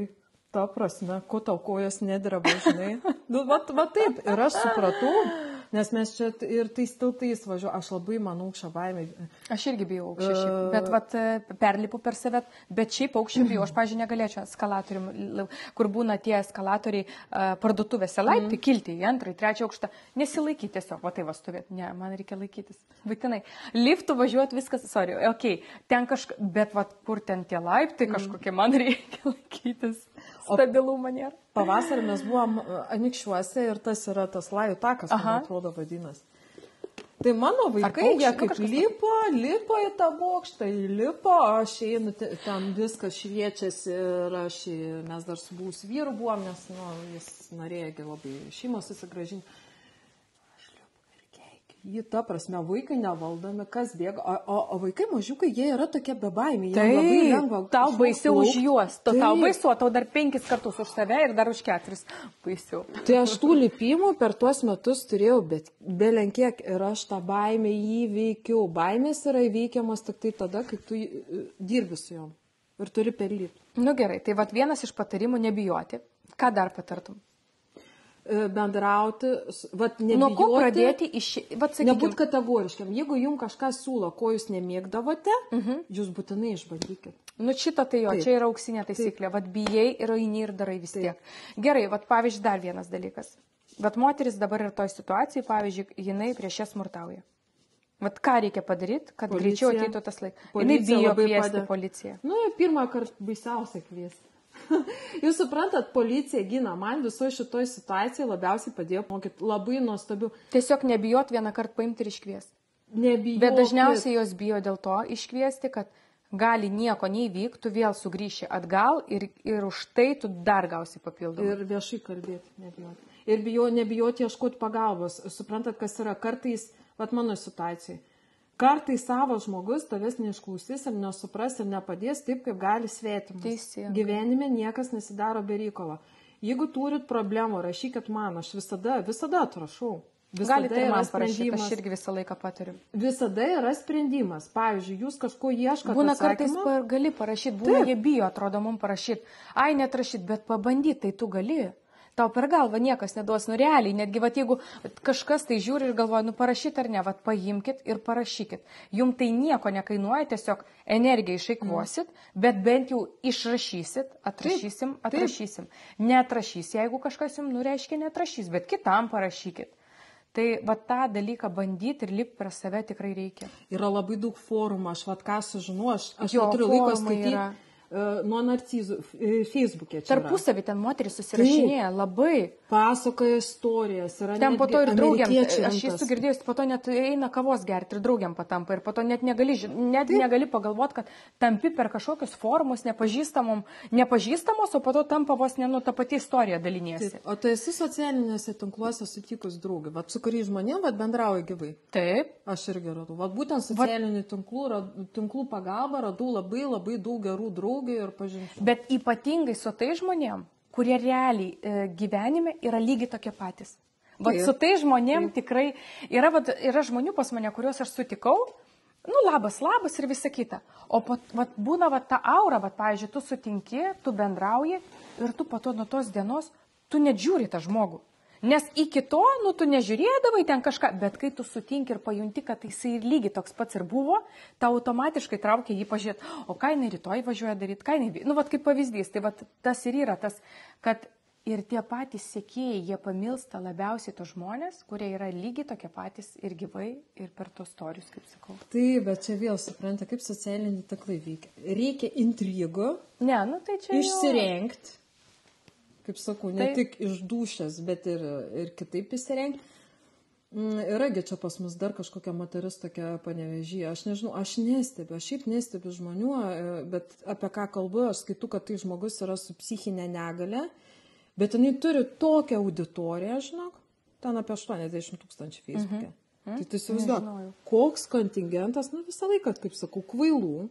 ta prasme, ko tau kojas nedreba, žinai. Va taip, ir aš supratau, nes mes čia ir tais tiltais važiuoju, aš labai man aukščio baimė. Aš irgi bijau aukščio, bet perlipu per save, bet šiaip aukščio bijau, aš, pavyzdžiui, negalėčiau eskalatorium, kur būna tie eskalatoriai parduotuvėse laiptai, kilti į antrą, į trečią aukštą, nesilaikyti tiesiog, va tai va stovėti, ne, man reikia laikytis, būtinai. Liftų važiuoti viskas, ten bet va kur ten tie laiptai kažkokie, man reikia laikytis, stabilumą nėra. Pavasarį mes buvom Anykščiuose ir tas yra tas Lajų takas, man atrodo vadinasi. Tai mano vaikai, jie kaip lipo į tą bokštą, įlipo, aš einu, ten viskas šviečiasi ir mes dar su buvusiu vyru buvom, nes jis norėjo labai šeimą susigrąžinti. Jį ta prasme, vaikai nevaldomi, kas bėga, o vaikai mažiukai, jie yra tokie bebaimiai, jie labai lengva. Tau baisiau už juos, tau baisu, tau dar 5 kartus už save ir dar už 4 baisiau. Tai aš tų lipimų per tuos metus turėjau, bet belenkiek ir aš tą baimę įveikiau. Baimės yra įveikiamas tik tai tada, kai tu dirbi su jom ir turi perlipti. Nu gerai, tai vat vienas iš patarimų nebijoti. Ką dar patartum? Bendrauti, nebijoti, nuo ko pradėti, nebūt kategoriškiam. Jeigu jums kažkas siūlo, ko jūs nemėgdavote, jūs būtinai išbandykit. Nu šitą tai jo, čia yra auksinė taisyklė. Vat bijai ir eini ir darai vis tiek. Gerai, vat pavyzdžiui, dar vienas dalykas. Vat moteris dabar ir toj situacijai, pavyzdžiui, jinai prieš ją smurtauja. Vat ką reikia padaryti, kad greičiau ateitų tas laikas. Jinai bijo kviesti policiją. Nu, pirmą kartą baisiausia kviesti. Jūs suprantat, policija gina, man visoje šitoje situacijoje labiausiai padėjo mokyti labai nuostabių. Tiesiog nebijot vieną kartą paimti ir iškviesti. Nebijot. Bet dažniausiai jos bijo dėl to iškviesti, kad gali nieko neįvykti, tu vėl sugrįši atgal ir už tai tu dar gausi papildomai. Ir viešai kalbėti nebijoti. Ir nebijoti ieškoti pagalbos. Suprantat, kas yra kartais, mano situacijai. Kartais savo žmogus tavęs neišklausys ir nesupras ir nepadės taip, kaip gali svetimas. Gyvenime niekas nesidaro be reikalo. Jeigu turit problemų, rašykit man, aš visada atrašau. Galite ir man parašyti, aš irgi visą laiką patariu. Visada yra sprendimas. Pavyzdžiui, jūs kažko ieškote. Būna kartais gali parašyti, būna jie bijo, atrodo, mums parašyti. Ai, net rašyti, bet pabandyti, tai tu gali. Tau per galvą niekas neduos, realiai, netgi jeigu kažkas tai žiūri ir galvoja, parašyt ar ne, paimkit ir parašykit. Jums tai nieko nekainuoja, tiesiog energiją išeikvosit, bet bent jau išrašysit, atrašysim. Neatrašys, jeigu kažkas jums reiškia, neatrašys, bet kitam parašykit. Tai tą dalyką bandyti ir lipti per save tikrai reikia. Yra labai daug forumų, aš ką sužinau, aš neturiu laiko skaityti. nuo narcizų Facebook'e. Tarpusavį ten moteris susirašinėja labai. Pasakoja istorijas. Ten po to ir draugiam, aš esu girdėjus, po to net eina kavos gerti ir draugiam patampa. Ir po to net negali pagalvoti, kad tampi per kažkokius forumus nepažįstamos, o po to tampa vos ne ta pati istorija daliniesi. Taip. O tu esi socialinėse tinkluose sutikus draugį, su kuriais žmonėm bendrauji gyvai. Taip. Aš irgi radau. Būtent socialinių tinklų pagalba radau labai labai daug gerų draugų ir pažinčių. Bet ypatingai su tai žmonėm, kurie realiai gyvenime yra lygiai tokie patys. Su tai žmonėm tikrai yra žmonių pas mane, kuriuos aš sutikau, labas ir visa kita. O būna ta aura, pavyzdžiui, tu sutinki, tu bendrauji ir tu po to nuo tos dienos, tu net žiūri tą žmogų. Nes iki to, tu nežiūrėdavai ten kažką, bet kai tu sutinki ir pajunti, kad jisai lygiai toks pats ir buvo, tau automatiškai traukia jį pažiūrėti, o ką jinai rytoj važiuoja daryti, ką jinai... kaip pavyzdys, tai tas ir yra tas, kad ir tie patys sekėjai, jie pamilsta labiausiai tos žmonės, kurie yra lygiai tokie patys ir gyvai, ir per tos storius, kaip sakau. Taip, bet čia vėl supranta, kaip socialiniai tinklai veikia. Reikia intrigų, tai čia išsirengti. Kaip sakau, ne tik iš dūšės, bet ir kitaip įsirengti. Yragi čia pas mus dar kažkokia moteris tokia Panevėžyje. Aš nežinau, aš šiaip nestebiu žmonių, bet apie ką kalbu, aš skaitu, kad tai žmogus yra su psichinė negalia, bet jinai turi tokią auditoriją, žinok, ten apie 80 000 Facebook'e. Tai tu įsivaizduok, koks kontingentas, visą laiką, kaip sakau, kvailų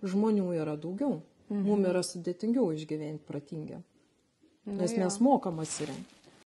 žmonių yra daugiau. Mums yra sudėtingiau išgyventi protingiam. Nes mes mokam atsirengti.